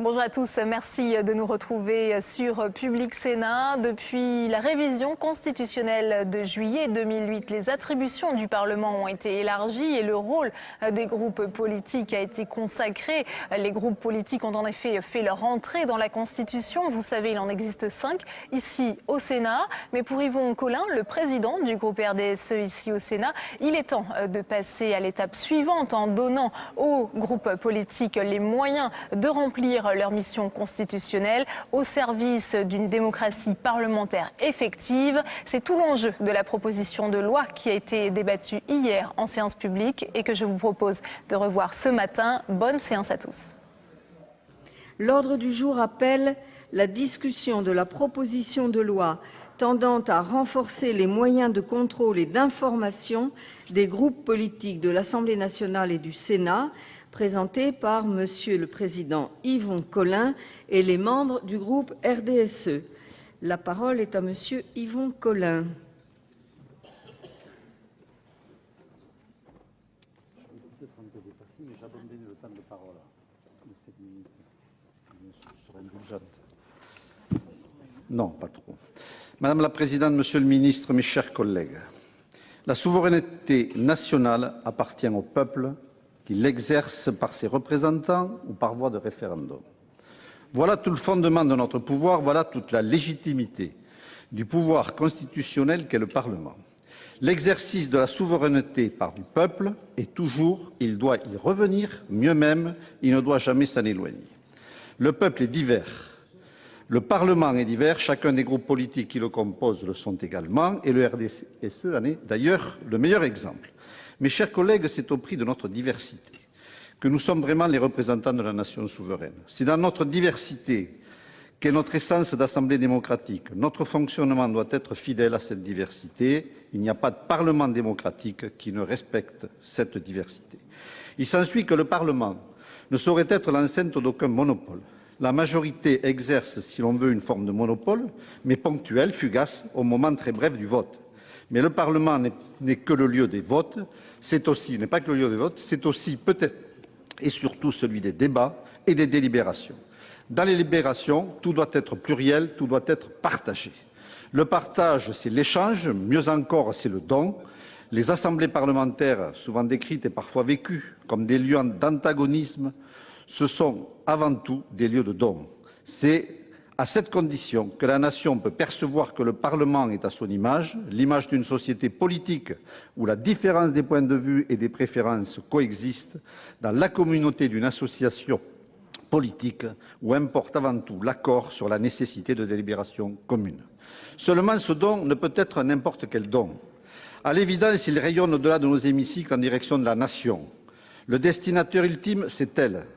Bonjour à tous, merci de nous retrouver sur Public Sénat. Depuis la révision constitutionnelle de juillet 2008, les attributions du Parlement ont été élargies et le rôle des groupes politiques a été consacré. Les groupes politiques ont en effet fait leur entrée dans la Constitution. Vous savez, il en existe 5 ici au Sénat. Mais pour Yvon Collin, le président du groupe RDSE ici au Sénat, il est temps de passer à l'étape suivante en donnant aux groupes politiques les moyens de remplir leur mission constitutionnelle au service d'une démocratie parlementaire effective. C'est tout l'enjeu de la proposition de loi qui a été débattue hier en séance publique et que je vous propose de revoir ce matin. Bonne séance à tous. L'ordre du jour appelle la discussion de la proposition de loi tendant à renforcer les moyens de contrôle et d'information des groupes politiques de l'Assemblée nationale et du Sénat, présentée par Monsieur le Président Yvon Collin et les membres du groupe RDSE. La parole est à Monsieur Yvon Collin. Non, pas trop. Madame la Présidente, Monsieur le Ministre, mes chers collègues, la souveraineté nationale appartient au peuple qui l'exerce par ses représentants ou par voie de référendum. Voilà tout le fondement de notre pouvoir, voilà toute la légitimité du pouvoir constitutionnel qu'est le Parlement. L'exercice de la souveraineté par du peuple est toujours, il doit y revenir, mieux même, il ne doit jamais s'en éloigner. Le peuple est divers. Le Parlement est divers, chacun des groupes politiques qui le composent le sont également, et le RDSE en est d'ailleurs le meilleur exemple. Mes chers collègues, c'est au prix de notre diversité que nous sommes vraiment les représentants de la nation souveraine. C'est dans notre diversité qu'est notre essence d'assemblée démocratique. Notre fonctionnement doit être fidèle à cette diversité. Il n'y a pas de Parlement démocratique qui ne respecte cette diversité. Il s'ensuit que le Parlement ne saurait être l'enceinte d'aucun monopole. La majorité exerce, si l'on veut, une forme de monopole, mais ponctuelle, fugace, au moment très bref du vote. Mais le Parlement n'est que le lieu des votes, n'est pas que le lieu des votes, c'est aussi peut-être et surtout celui des débats et des délibérations. Dans les délibérations, tout doit être pluriel, tout doit être partagé. Le partage, c'est l'échange, mieux encore, c'est le don. Les assemblées parlementaires, souvent décrites et parfois vécues comme des lieux d'antagonisme, ce sont avant tout des lieux de don. C'est à cette condition que la nation peut percevoir que le Parlement est à son image, l'image d'une société politique où la différence des points de vue et des préférences coexistent, dans la communauté d'une association politique où importe avant tout l'accord sur la nécessité de délibérations communes. Seulement, ce don ne peut être n'importe quel don. À l'évidence, il rayonne au-delà de nos hémicycles en direction de la nation. Le destinataire ultime, c'est elle.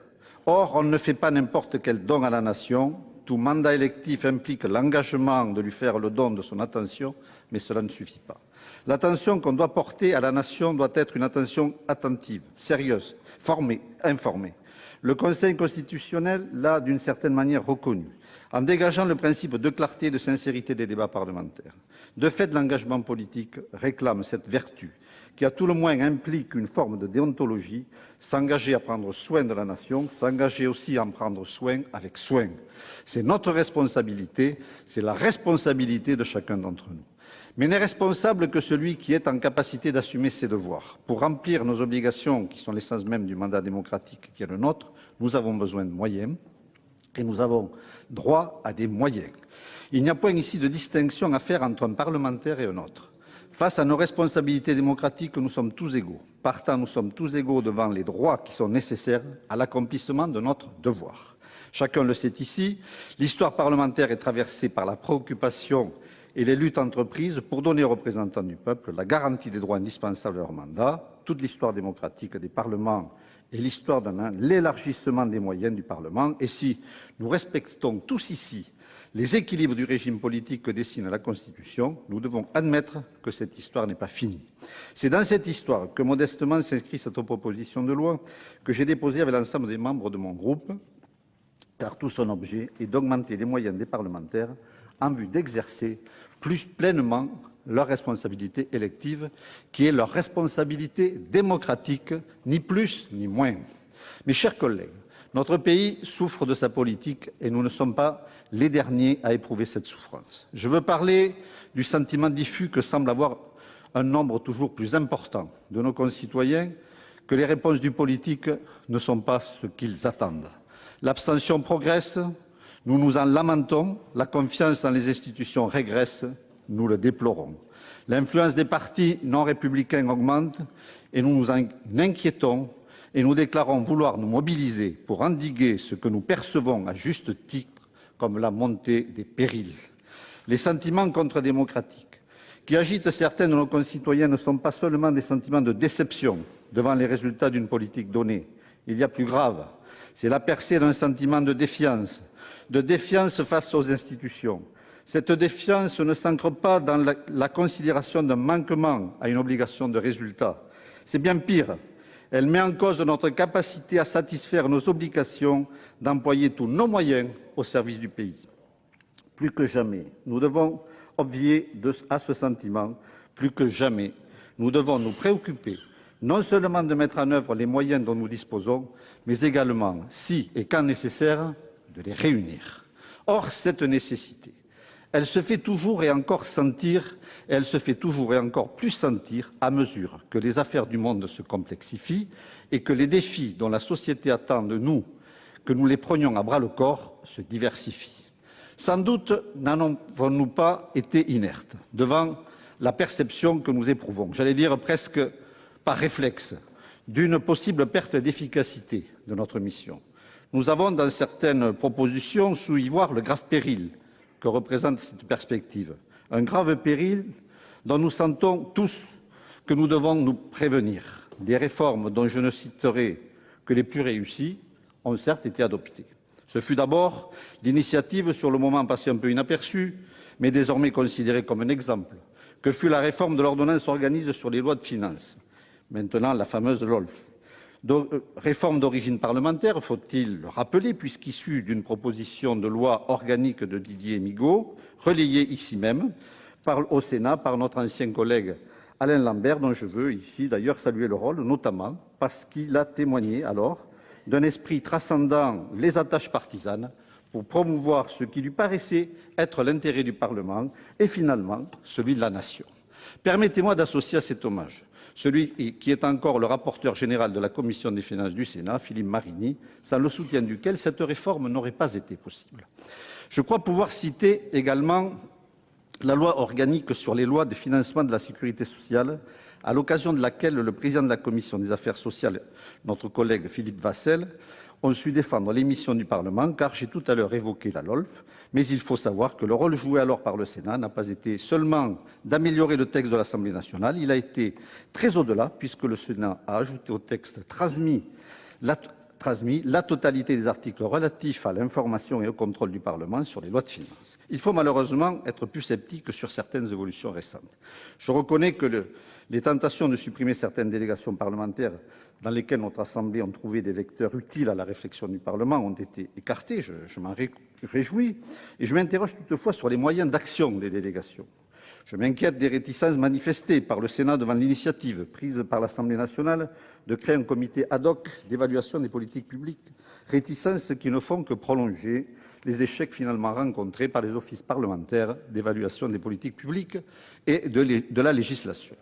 Or, on ne fait pas n'importe quel don à la nation. Tout mandat électif implique l'engagement de lui faire le don de son attention, mais cela ne suffit pas. L'attention qu'on doit porter à la nation doit être une attention attentive, sérieuse, formée, informée. Le Conseil constitutionnel l'a d'une certaine manière reconnu, en dégageant le principe de clarté et de sincérité des débats parlementaires. De fait, l'engagement politique réclame cette vertu, qui à tout le moins implique une forme de déontologie, s'engager à prendre soin de la nation, s'engager aussi à en prendre soin avec soin. C'est notre responsabilité, c'est la responsabilité de chacun d'entre nous. Mais n'est responsable que celui qui est en capacité d'assumer ses devoirs. Pour remplir nos obligations, qui sont l'essence même du mandat démocratique qui est le nôtre, nous avons besoin de moyens et nous avons droit à des moyens. Il n'y a point ici de distinction à faire entre un parlementaire et un autre. Face à nos responsabilités démocratiques, nous sommes tous égaux. Partant, nous sommes tous égaux devant les droits qui sont nécessaires à l'accomplissement de notre devoir. Chacun le sait ici, l'histoire parlementaire est traversée par la préoccupation et les luttes entreprises pour donner aux représentants du peuple la garantie des droits indispensables à leur mandat. Toute l'histoire démocratique des parlements est l'histoire de l'élargissement des moyens du Parlement. Et si nous respectons tous ici les équilibres du régime politique que dessine la Constitution, nous devons admettre que cette histoire n'est pas finie. C'est dans cette histoire que modestement s'inscrit cette proposition de loi que j'ai déposée avec l'ensemble des membres de mon groupe. car tout son objet est d'augmenter les moyens des parlementaires en vue d'exercer plus pleinement leur responsabilité élective, qui est leur responsabilité démocratique, ni plus ni moins. Mes chers collègues, notre pays souffre de sa politique et nous ne sommes pas les derniers à éprouver cette souffrance. Je veux parler du sentiment diffus que semble avoir un nombre toujours plus important de nos concitoyens que les réponses du politique ne sont pas ce qu'ils attendent. L'abstention progresse, nous nous en lamentons, la confiance dans les institutions régresse, nous le déplorons. L'influence des partis non républicains augmente et nous nous en inquiétons et nous déclarons vouloir nous mobiliser pour endiguer ce que nous percevons à juste titre comme la montée des périls. Les sentiments contre-démocratiques qui agitent certains de nos concitoyens ne sont pas seulement des sentiments de déception devant les résultats d'une politique donnée. Il y a plus grave, c'est la percée d'un sentiment de défiance face aux institutions. Cette défiance ne s'ancre pas dans la considération d'un manquement à une obligation de résultat. C'est bien pire, elle met en cause notre capacité à satisfaire nos obligations d'employer tous nos moyens au service du pays. Plus que jamais, nous devons obvier à ce sentiment. Plus que jamais, nous devons nous préoccuper non seulement de mettre en œuvre les moyens dont nous disposons, mais également, si et quand nécessaire, de les réunir. Or, cette nécessité, elle se fait toujours et encore sentir, et elle se fait toujours et encore plus sentir à mesure que les affaires du monde se complexifient et que les défis dont la société attend de nous que nous les prenions à bras-le-corps se diversifient. Sans doute n'en avons-nous pas été inertes devant la perception que nous éprouvons, j'allais dire presque par réflexe, d'une possible perte d'efficacité de notre mission. Nous avons, dans certaines propositions, su y voir le grave péril que représente cette perspective. Un grave péril dont nous sentons tous que nous devons nous prévenir. Des réformes dont je ne citerai que les plus réussies ont certes été adoptées. Ce fut d'abord l'initiative, sur le moment passée un peu inaperçue, mais désormais considérée comme un exemple, que fut la réforme de l'ordonnance organise sur les lois de finances, maintenant la fameuse LOLF. Réforme d'origine parlementaire, faut-il le rappeler, puisqu'issue d'une proposition de loi organique de Didier Migaud, relayée ici même au Sénat par notre ancien collègue Alain Lambert, dont je veux ici d'ailleurs saluer le rôle, notamment parce qu'il a témoigné alors d'un esprit transcendant les attaches partisanes pour promouvoir ce qui lui paraissait être l'intérêt du Parlement et finalement celui de la nation. Permettez-moi d'associer à cet hommage celui qui est encore le rapporteur général de la Commission des finances du Sénat, Philippe Marini, sans le soutien duquel cette réforme n'aurait pas été possible. Je crois pouvoir citer également la loi organique sur les lois de financement de la sécurité sociale, à l'occasion de laquelle le président de la Commission des affaires sociales, notre collègue Philippe Vassel, ont su défendre les missions du Parlement, car j'ai tout à l'heure évoqué la LOLF, mais il faut savoir que le rôle joué alors par le Sénat n'a pas été seulement d'améliorer le texte de l'Assemblée nationale, il a été très au-delà, puisque le Sénat a ajouté au texte transmis la totalité des articles relatifs à l'information et au contrôle du Parlement sur les lois de finances. Il faut malheureusement être plus sceptique sur certaines évolutions récentes. Je reconnais que les tentations de supprimer certaines délégations parlementaires dans lesquelles notre Assemblée a trouvé des vecteurs utiles à la réflexion du Parlement ont été écartées, je m'en réjouis, et je m'interroge toutefois sur les moyens d'action des délégations. Je m'inquiète des réticences manifestées par le Sénat devant l'initiative prise par l'Assemblée nationale de créer un comité ad hoc d'évaluation des politiques publiques, réticences qui ne font que prolonger les échecs finalement rencontrés par les offices parlementaires d'évaluation des politiques publiques et de la législation.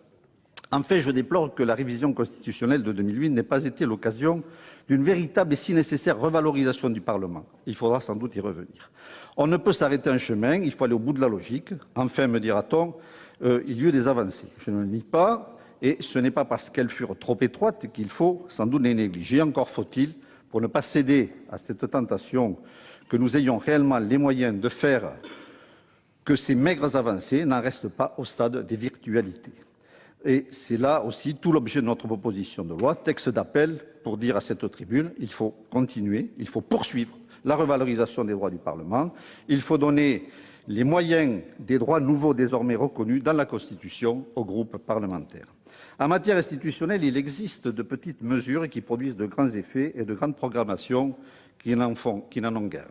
Enfin, je déplore que la révision constitutionnelle de 2008 n'ait pas été l'occasion d'une véritable et si nécessaire revalorisation du Parlement. Il faudra sans doute y revenir. On ne peut s'arrêter en chemin, il faut aller au bout de la logique. Enfin, me dira-t-on, il y a eu des avancées. Je ne le nie pas, et ce n'est pas parce qu'elles furent trop étroites qu'il faut sans doute les négliger. Encore faut-il, pour ne pas céder à cette tentation, que nous ayons réellement les moyens de faire que ces maigres avancées n'en restent pas au stade des virtualités. Et c'est là aussi tout l'objet de notre proposition de loi, texte d'appel pour dire à cette tribune, il faut continuer, il faut poursuivre la revalorisation des droits du Parlement, il faut donner les moyens des droits nouveaux désormais reconnus dans la Constitution aux groupes parlementaires. En matière institutionnelle, il existe de petites mesures qui produisent de grands effets et de grandes programmations qui n'en ont guère.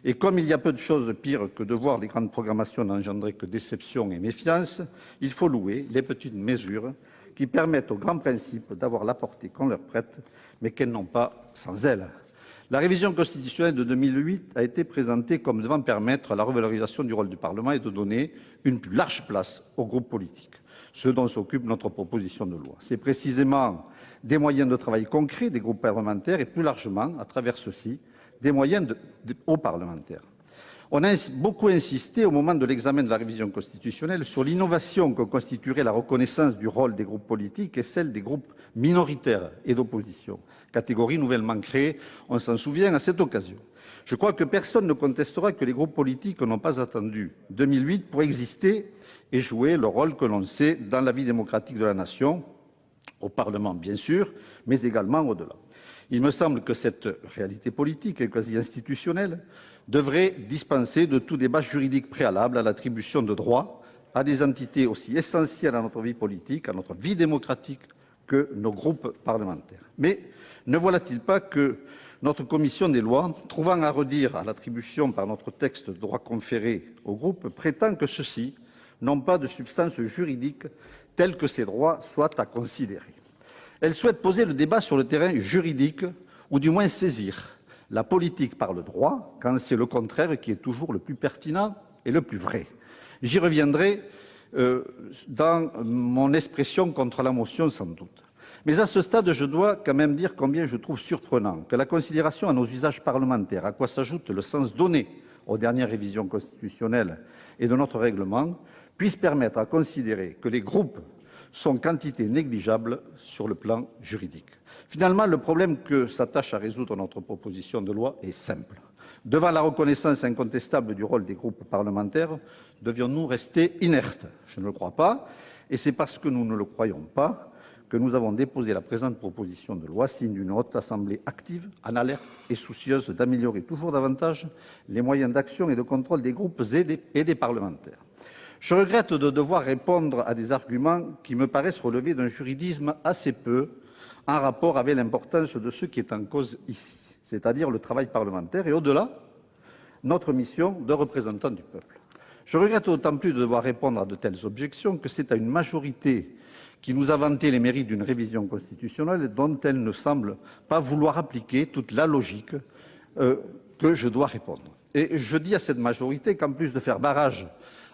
Et comme il y a peu de choses pires que de voir les grandes programmations n'engendrer que déception et méfiance, il faut louer les petites mesures qui permettent aux grands principes d'avoir la portée qu'on leur prête, mais qu'elles n'ont pas sans elles. La révision constitutionnelle de 2008 a été présentée comme devant permettre la revalorisation du rôle du Parlement et de donner une plus large place aux groupes politiques, ce dont s'occupe notre proposition de loi. C'est précisément des moyens de travail concrets des groupes parlementaires et plus largement, à travers ceux-ci, des moyens aux parlementaires. On a beaucoup insisté au moment de l'examen de la révision constitutionnelle sur l'innovation que constituerait la reconnaissance du rôle des groupes politiques et celle des groupes minoritaires et d'opposition, catégorie nouvellement créée, on s'en souvient, à cette occasion. Je crois que personne ne contestera que les groupes politiques n'ont pas attendu 2008 pour exister et jouer le rôle que l'on sait dans la vie démocratique de la nation, au Parlement bien sûr, mais également au-delà. Il me semble que cette réalité politique et quasi institutionnelle devrait dispenser de tout débat juridique préalable à l'attribution de droits à des entités aussi essentielles à notre vie politique, à notre vie démocratique que nos groupes parlementaires. Mais ne voilà-t-il pas que notre commission des lois, trouvant à redire à l'attribution par notre texte de droits conférés aux groupes, prétend que ceux-ci n'ont pas de substance juridique telle que ces droits soient à considérer. Elle souhaite poser le débat sur le terrain juridique, ou du moins saisir la politique par le droit, quand c'est le contraire qui est toujours le plus pertinent et le plus vrai. J'y reviendrai dans mon expression contre la motion, sans doute. Mais à ce stade, je dois quand même dire combien je trouve surprenant que la considération à nos usages parlementaires, à quoi s'ajoute le sens donné aux dernières révisions constitutionnelles et de notre règlement, puisse permettre à considérer que les groupes sont quantité négligeable sur le plan juridique. Finalement, le problème que s'attache à résoudre notre proposition de loi est simple. Devant la reconnaissance incontestable du rôle des groupes parlementaires, devions-nous rester inertes? Je ne le crois pas, et c'est parce que nous ne le croyons pas que nous avons déposé la présente proposition de loi, signe d'une haute assemblée active, en alerte et soucieuse d'améliorer toujours davantage les moyens d'action et de contrôle des groupes et des parlementaires. Je regrette de devoir répondre à des arguments qui me paraissent relever d'un juridisme assez peu en rapport avec l'importance de ce qui est en cause ici, c'est-à-dire le travail parlementaire et, au-delà, notre mission de représentants du peuple. Je regrette d'autant plus de devoir répondre à de telles objections que c'est à une majorité qui nous a vanté les mérites d'une révision constitutionnelle dont elle ne semble pas vouloir appliquer toute la logique que je dois répondre. Et je dis à cette majorité qu'en plus de faire barrage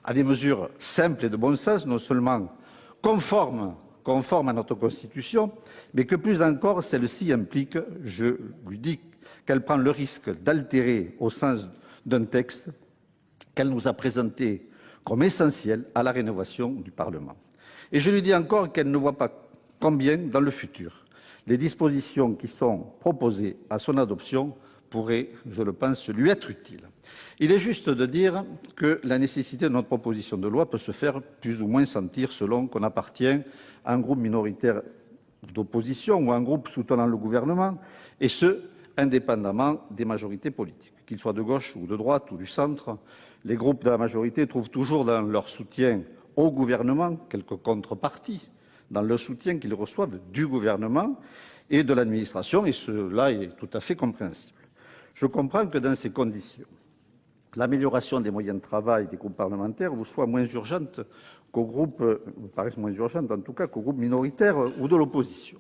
à des mesures simples et de bon sens, non seulement conformes à notre Constitution, mais que plus encore, celle-ci implique, je lui dis qu'elle prend le risque d'altérer au sens d'un texte qu'elle nous a présenté comme essentiel à la rénovation du Parlement. Et je lui dis encore qu'elle ne voit pas combien, dans le futur, les dispositions qui sont proposées à son adoption pourraient, je le pense, lui être utiles. Il est juste de dire que la nécessité de notre proposition de loi peut se faire plus ou moins sentir selon qu'on appartient à un groupe minoritaire d'opposition ou à un groupe soutenant le gouvernement, et ce, indépendamment des majorités politiques. Qu'ils soient de gauche ou de droite ou du centre, les groupes de la majorité trouvent toujours dans leur soutien au gouvernement quelques contreparties, dans le soutien qu'ils reçoivent du gouvernement et de l'administration, et cela est tout à fait compréhensible. Je comprends que dans ces conditions, l'amélioration des moyens de travail des groupes parlementaires vous soit moins urgente qu'aux groupes, me paraissent moins urgente en tout cas qu'aux groupes minoritaires ou de l'opposition.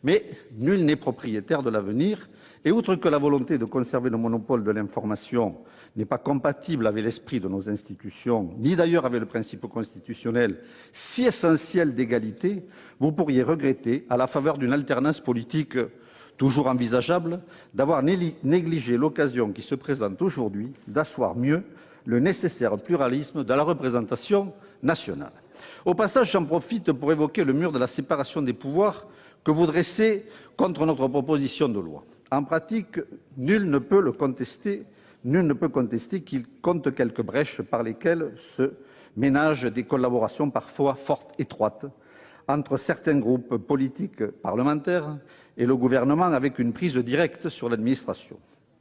Mais nul n'est propriétaire de l'avenir, et outre que la volonté de conserver le monopole de l'information n'est pas compatible avec l'esprit de nos institutions, ni d'ailleurs avec le principe constitutionnel si essentiel d'égalité, vous pourriez regretter, à la faveur d'une alternance politique toujours envisageable, d'avoir négligé l'occasion qui se présente aujourd'hui d'asseoir mieux le nécessaire pluralisme de la représentation nationale. Au passage, j'en profite pour évoquer le mur de la séparation des pouvoirs que vous dressez contre notre proposition de loi. En pratique, nul ne peut contester qu'il compte quelques brèches par lesquelles se ménagent des collaborations parfois fort étroites entre certains groupes politiques parlementaires et le gouvernement, avec une prise directe sur l'administration.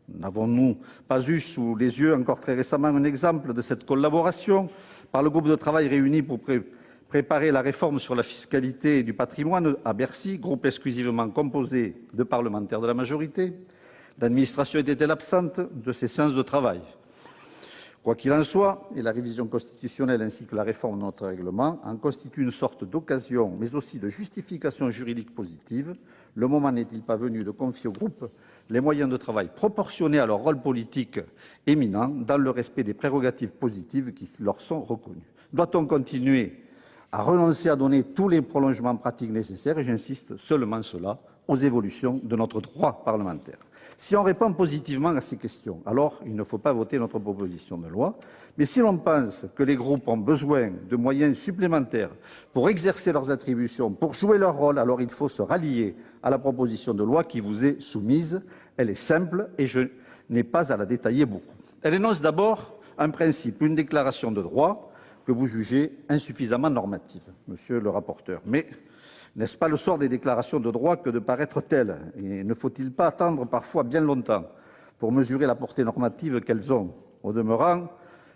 N'avons-nous pas eu sous les yeux, encore très récemment, un exemple de cette collaboration par le groupe de travail réuni pour préparer la réforme sur la fiscalité et du patrimoine à Bercy, groupe exclusivement composé de parlementaires de la majorité, L'administration était-elle absente de ces séances de travail? Quoi qu'il en soit, et la révision constitutionnelle ainsi que la réforme de notre règlement en constituent une sorte d'occasion, mais aussi de justification juridique positive, le moment n'est-il pas venu de confier aux groupes les moyens de travail proportionnés à leur rôle politique éminent, dans le respect des prérogatives positives qui leur sont reconnues? Doit-on continuer à renoncer à donner tous les prolongements pratiques nécessaires, et j'insiste seulement cela, aux évolutions de notre droit parlementaire? Si on répond positivement à ces questions, alors il ne faut pas voter notre proposition de loi. Mais si l'on pense que les groupes ont besoin de moyens supplémentaires pour exercer leurs attributions, pour jouer leur rôle, alors il faut se rallier à la proposition de loi qui vous est soumise. Elle est simple et je n'ai pas à la détailler beaucoup. Elle énonce d'abord un principe, une déclaration de droit que vous jugez insuffisamment normative, monsieur le rapporteur. Mais n'est-ce pas le sort des déclarations de droit que de paraître telles? Et ne faut-il pas attendre parfois bien longtemps pour mesurer la portée normative qu'elles ont? Au demeurant,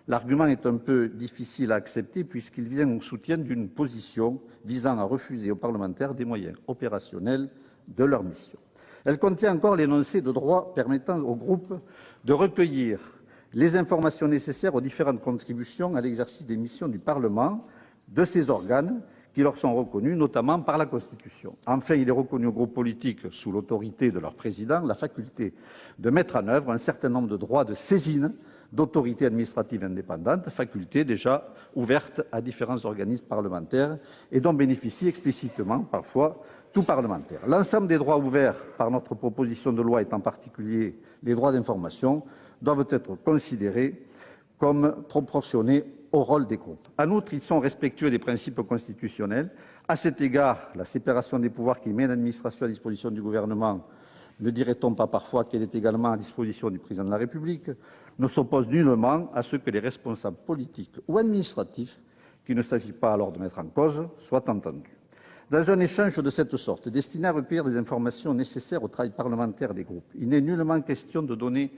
l'argument est un peu difficile à accepter puisqu'il vient au soutien d'une position visant à refuser aux parlementaires des moyens opérationnels de leur mission. Elle contient encore l'énoncé de droit permettant aux groupes de recueillir les informations nécessaires aux différentes contributions à l'exercice des missions du Parlement, de ces organes qui leur sont reconnus, notamment par la Constitution. Enfin, il est reconnu aux groupes politiques, sous l'autorité de leur président, la faculté de mettre en œuvre un certain nombre de droits de saisine d'autorités administratives indépendantes, faculté déjà ouverte à différents organismes parlementaires et dont bénéficie explicitement parfois tout parlementaire. L'ensemble des droits ouverts par notre proposition de loi, et en particulier les droits d'information, doivent être considérés comme proportionnés au rôle des groupes. En outre, ils sont respectueux des principes constitutionnels. À cet égard, la séparation des pouvoirs qui met l'administration à disposition du gouvernement, ne dirait-on pas parfois qu'elle est également à disposition du président de la République, ne s'oppose nullement à ce que les responsables politiques ou administratifs, qu'il ne s'agit pas alors de mettre en cause, soient entendus. Dans un échange de cette sorte, destiné à recueillir des informations nécessaires au travail parlementaire des groupes, il n'est nullement question de donner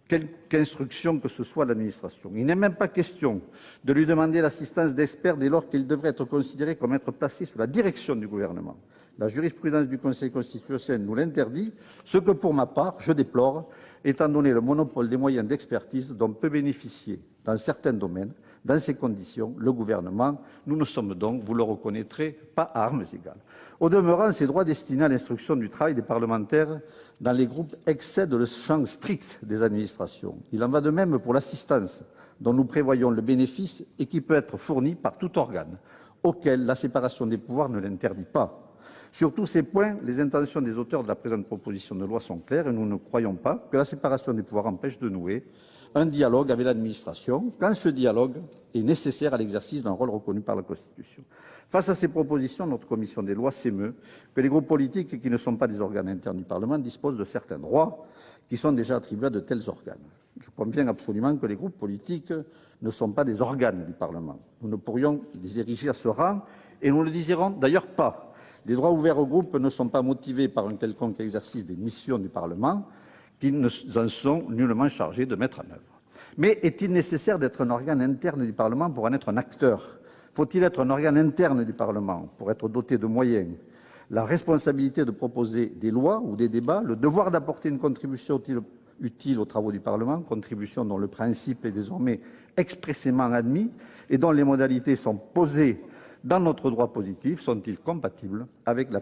quelque instruction que ce soit à l'administration. Il n'est même pas question de lui demander l'assistance d'experts dès lors qu'il devrait être considéré comme être placé sous la direction du gouvernement. La jurisprudence du Conseil constitutionnel nous l'interdit, ce que pour ma part je déplore, étant donné le monopole des moyens d'expertise dont peut bénéficier, dans certains domaines, dans ces conditions, le gouvernement. Nous ne sommes donc, vous le reconnaîtrez, pas à armes égales. Au demeurant, ces droits destinés à l'instruction du travail des parlementaires dans les groupes excèdent le champ strict des administrations. Il en va de même pour l'assistance, dont nous prévoyons le bénéfice et qui peut être fournie par tout organe, auquel la séparation des pouvoirs ne l'interdit pas. Sur tous ces points, les intentions des auteurs de la présente proposition de loi sont claires et nous ne croyons pas que la séparation des pouvoirs empêche de nouer un dialogue avec l'administration, quand ce dialogue est nécessaire à l'exercice d'un rôle reconnu par la Constitution. Face à ces propositions, notre commission des lois s'émeut que les groupes politiques qui ne sont pas des organes internes du Parlement disposent de certains droits qui sont déjà attribués à de tels organes. Je conviens absolument que les groupes politiques ne sont pas des organes du Parlement. Nous ne pourrions les ériger à ce rang et nous ne le désirons d'ailleurs pas. Les droits ouverts aux groupes ne sont pas motivés par un quelconque exercice des missions du Parlement, qu'ils en sont nullement chargés de mettre en œuvre. Mais est-il nécessaire d'être un organe interne du Parlement pour en être un acteur? Faut-il être un organe interne du Parlement pour être doté de moyens, la responsabilité de proposer des lois ou des débats, le devoir d'apporter une contribution utile aux travaux du Parlement, contribution dont le principe est désormais expressément admis et dont les modalités sont posées dans notre droit positif, sont-ils compatibles avec la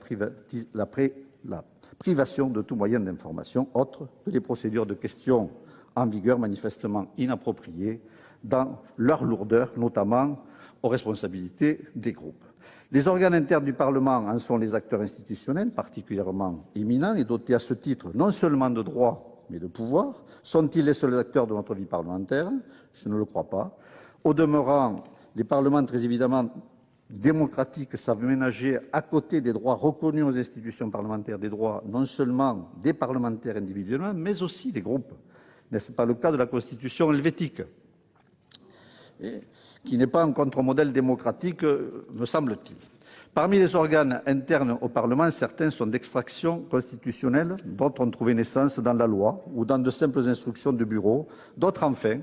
privation de tout moyen d'information autre que les procédures de questions en vigueur manifestement inappropriées dans leur lourdeur, notamment aux responsabilités des groupes. Les organes internes du Parlement en sont les acteurs institutionnels particulièrement éminents et dotés à ce titre non seulement de droits mais de pouvoirs. Sont-ils les seuls acteurs de notre vie parlementaire? Je ne le crois pas. Au demeurant, les parlements, très évidemment démocratiques, savent ménager à côté des droits reconnus aux institutions parlementaires, des droits non seulement des parlementaires individuellement, mais aussi des groupes. N'est-ce pas le cas de la Constitution helvétique, qui n'est pas un contre-modèle démocratique, me semble-t-il. Parmi les organes internes au Parlement, certains sont d'extraction constitutionnelle, d'autres ont trouvé naissance dans la loi ou dans de simples instructions de bureau, d'autres, enfin,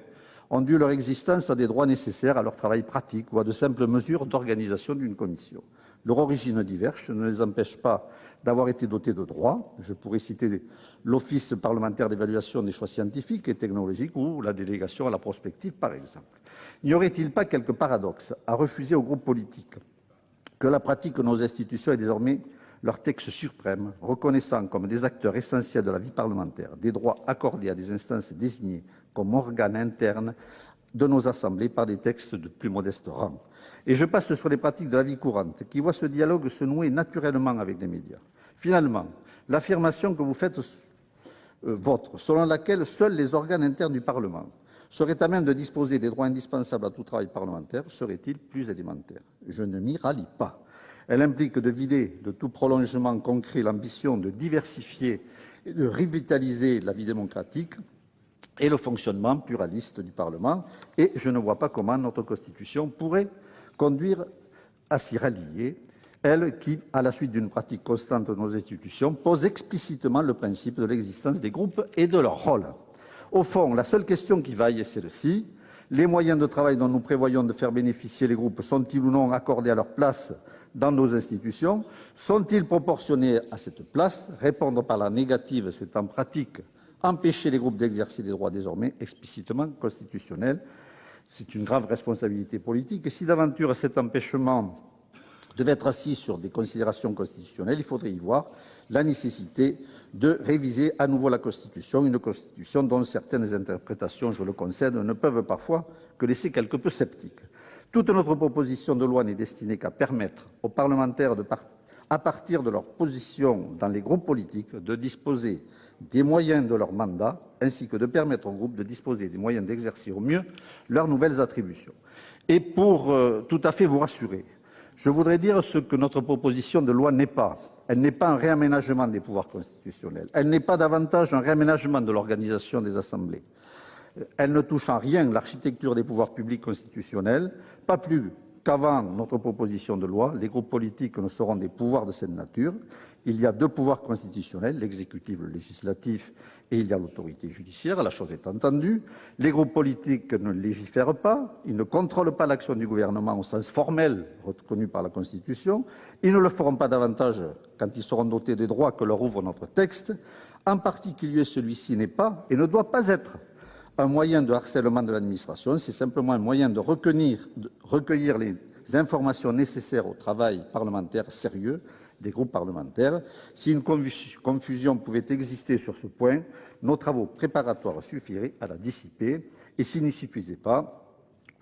ont dû leur existence à des droits nécessaires à leur travail pratique ou à de simples mesures d'organisation d'une commission. Leur origine diverse ne les empêche pas d'avoir été dotés de droits. Je pourrais citer l'Office parlementaire d'évaluation des choix scientifiques et technologiques ou la délégation à la prospective, par exemple. N'y aurait-il pas quelque paradoxe à refuser aux groupes politiques que la pratique de nos institutions est désormais leur texte suprême, reconnaissant comme des acteurs essentiels de la vie parlementaire des droits accordés à des instances désignées comme organes internes de nos assemblées par des textes de plus modeste rang. Et je passe sur les pratiques de la vie courante, qui voient ce dialogue se nouer naturellement avec les médias. Finalement, l'affirmation que vous faites vôtre, selon laquelle seuls les organes internes du Parlement seraient à même de disposer des droits indispensables à tout travail parlementaire, serait-il plus élémentaire? Je ne m'y rallie pas. Elle implique de vider de tout prolongement concret l'ambition de diversifier et de revitaliser la vie démocratique et le fonctionnement pluraliste du Parlement, et je ne vois pas comment notre Constitution pourrait conduire à s'y rallier, elle qui, à la suite d'une pratique constante de nos institutions, pose explicitement le principe de l'existence des groupes et de leur rôle. Au fond, la seule question qui vaille est celle-ci. Les moyens de travail dont nous prévoyons de faire bénéficier les groupes sont-ils ou non accordés à leur place dans nos institutions? Sont-ils proportionnés à cette place? Répondre par la négative, c'est en pratique empêcher les groupes d'exercer des droits désormais explicitement constitutionnels. C'est une grave responsabilité politique. Et si d'aventure cet empêchement devait être assis sur des considérations constitutionnelles, il faudrait y voir la nécessité de réviser à nouveau la Constitution, une Constitution dont certaines interprétations, je le concède, ne peuvent parfois que laisser quelque peu sceptiques. Toute notre proposition de loi n'est destinée qu'à permettre aux parlementaires, à partir de leur position dans les groupes politiques, de disposer des moyens de leur mandat, ainsi que de permettre aux groupes de disposer des moyens d'exercer au mieux leurs nouvelles attributions. Et pour tout à fait vous rassurer, je voudrais dire ce que notre proposition de loi n'est pas. Elle n'est pas un réaménagement des pouvoirs constitutionnels. Elle n'est pas davantage un réaménagement de l'organisation des assemblées. Elle ne touche en rien l'architecture des pouvoirs publics constitutionnels, pas plus qu'avant notre proposition de loi, les groupes politiques ne seront des pouvoirs de cette nature. Il y a deux pouvoirs constitutionnels, l'exécutif, le législatif, et il y a l'autorité judiciaire. La chose est entendue. Les groupes politiques ne légifèrent pas, ils ne contrôlent pas l'action du gouvernement au sens formel reconnu par la Constitution. Ils ne le feront pas davantage quand ils seront dotés des droits que leur ouvre notre texte. En particulier, celui-ci n'est pas et ne doit pas être un moyen de harcèlement de l'administration, c'est simplement un moyen de recueillir les informations nécessaires au travail parlementaire sérieux des groupes parlementaires. Si une confusion pouvait exister sur ce point, nos travaux préparatoires suffiraient à la dissiper. Et s'il n'y suffisait pas,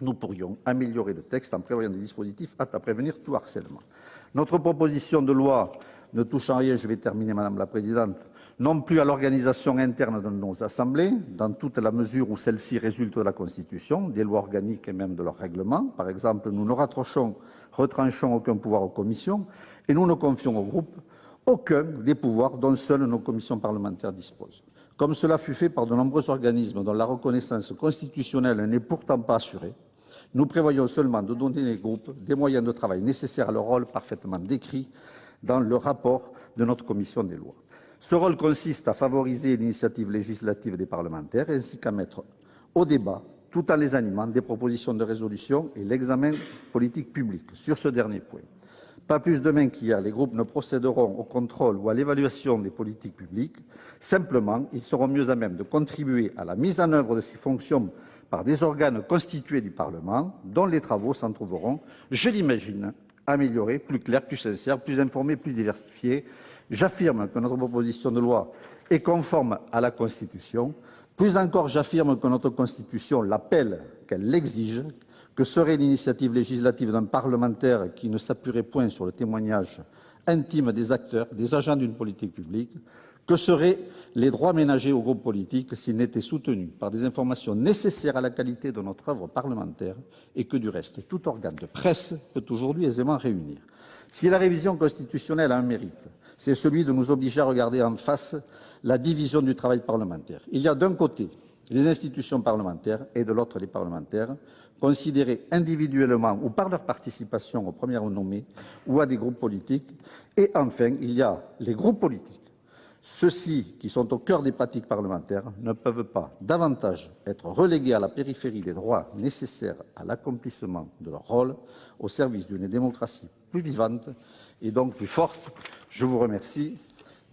nous pourrions améliorer le texte en prévoyant des dispositifs aptes à prévenir tout harcèlement. Notre proposition de loi ne touche en rien, je vais terminer, Madame la Présidente, non plus à l'organisation interne de nos assemblées, dans toute la mesure où celle-ci résulte de la Constitution, des lois organiques et même de leurs règlements. Par exemple, nous ne retranchons aucun pouvoir aux commissions et nous ne confions aux groupes aucun des pouvoirs dont seules nos commissions parlementaires disposent. Comme cela fut fait par de nombreux organismes dont la reconnaissance constitutionnelle n'est pourtant pas assurée, nous prévoyons seulement de donner aux groupes des moyens de travail nécessaires à leur rôle parfaitement décrit dans le rapport de notre commission des lois. Ce rôle consiste à favoriser l'initiative législative des parlementaires ainsi qu'à mettre au débat, tout en les animant, des propositions de résolution et l'examen politique public. Sur ce dernier point, pas plus demain qu'hier, les groupes ne procéderont au contrôle ou à l'évaluation des politiques publiques. Simplement, ils seront mieux à même de contribuer à la mise en œuvre de ces fonctions par des organes constitués du Parlement, dont les travaux s'en trouveront, je l'imagine, améliorés, plus clairs, plus sincères, plus informés, plus diversifiés. J'affirme que notre proposition de loi est conforme à la Constitution. Plus encore, j'affirme que notre Constitution l'appelle, qu'elle l'exige, que serait l'initiative législative d'un parlementaire qui ne s'appuierait point sur le témoignage intime des acteurs, des agents d'une politique publique, que seraient les droits ménagés aux groupes politiques s'ils n'étaient soutenus par des informations nécessaires à la qualité de notre œuvre parlementaire et que, du reste, tout organe de presse peut aujourd'hui aisément réunir. Si la révision constitutionnelle a un mérite, c'est celui de nous obliger à regarder en face la division du travail parlementaire. Il y a d'un côté les institutions parlementaires et de l'autre les parlementaires, considérés individuellement ou par leur participation aux premières nommées ou à des groupes politiques. Et enfin, il y a les groupes politiques, Ceux-ci, qui sont au cœur des pratiques parlementaires, ne peuvent pas davantage être relégués à la périphérie des droits nécessaires à l'accomplissement de leur rôle au service d'une démocratie plus vivante et donc plus forte. Je vous remercie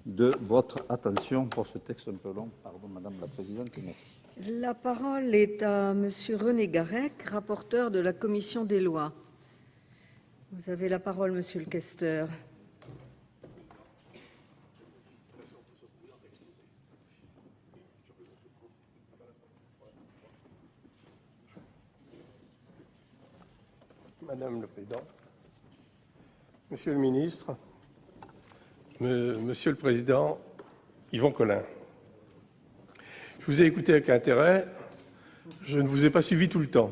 de votre attention pour ce texte un peu long. Pardon, Madame la Présidente, et merci. La parole est à Monsieur René Garrec, rapporteur de la Commission des lois. Vous avez la parole, Monsieur le questeur. Madame le Président, Monsieur le Ministre, Monsieur le Président Yvon Collin, je vous ai écouté avec intérêt, je ne vous ai pas suivi tout le temps.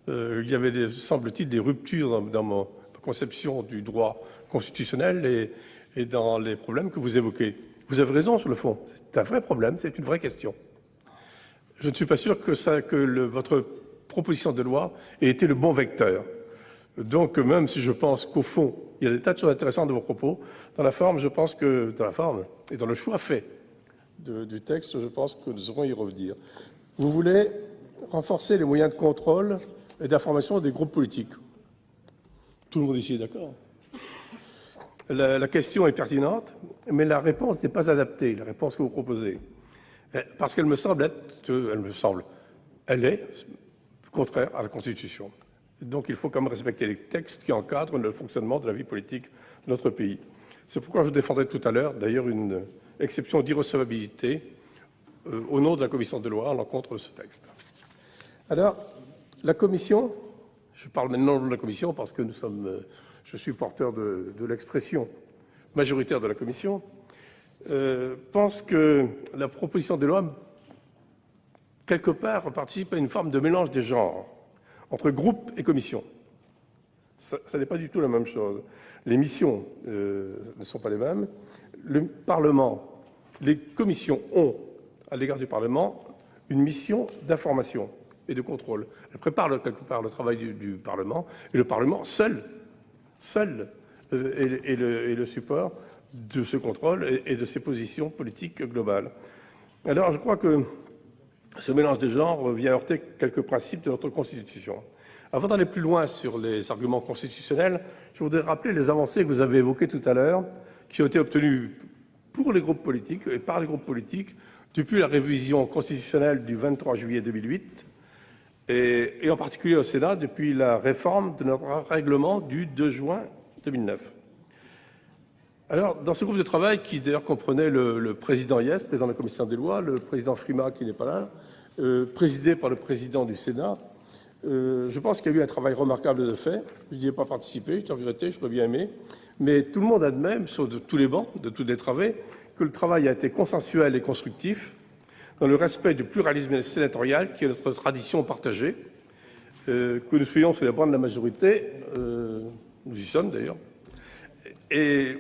Il y avait, semble-t-il, des ruptures dans ma conception du droit constitutionnel et dans les problèmes que vous évoquez. Vous avez raison sur le fond, c'est un vrai problème, c'est une vraie question. Je ne suis pas sûr que votre proposition de loi ait été le bon vecteur. Donc, même si je pense qu'au fond, il y a des tas de choses intéressantes de vos propos, dans la forme, je pense que, dans la forme et dans le choix fait du texte, je pense que nous aurons y revenir. Vous voulez renforcer les moyens de contrôle et d'information des groupes politiques. Tout le monde ici est d'accord. La question est pertinente, mais la réponse n'est pas adaptée, la réponse que vous proposez. Parce qu'elle me semble elle est contraire à la Constitution. Donc il faut quand même respecter les textes qui encadrent le fonctionnement de la vie politique de notre pays. C'est pourquoi je défendrai tout à l'heure, d'ailleurs, une exception d'irrecevabilité au nom de la Commission des lois à l'encontre de ce texte. Alors, la Commission, je parle maintenant de la Commission parce que je suis porteur de l'expression majoritaire de la Commission, pense que la proposition de loi, quelque part, participe à une forme de mélange des genres entre groupe et commission. Ça n'est pas du tout la même chose. Les missions ne sont pas les mêmes. Le Parlement, les commissions ont, à l'égard du Parlement, une mission d'information et de contrôle. Elles préparent quelque part le travail du Parlement, et le Parlement seul est le support de ce contrôle et de ses positions politiques globales. Alors, je crois que ce mélange des genres vient heurter quelques principes de notre Constitution. Avant d'aller plus loin sur les arguments constitutionnels, je voudrais rappeler les avancées que vous avez évoquées tout à l'heure, qui ont été obtenues pour les groupes politiques et par les groupes politiques depuis la révision constitutionnelle du 23 juillet 2008 et en particulier au Sénat depuis la réforme de notre règlement du 2 juin 2009. Alors, dans ce groupe de travail, qui d'ailleurs comprenait le président Hyest, président de la Commission des lois, le président Frima, qui n'est pas là, présidé par le président du Sénat, je pense qu'il y a eu un travail remarquable de fait. Je n'y ai pas participé, je t'en vérité, je l'aurais bien aimé. Mais tout le monde admet, sur tous les bancs, de tous les travées, que le travail a été consensuel et constructif, dans le respect du pluralisme sénatorial, qui est notre tradition partagée. Que nous soyons sur les bancs de la majorité, nous y sommes d'ailleurs,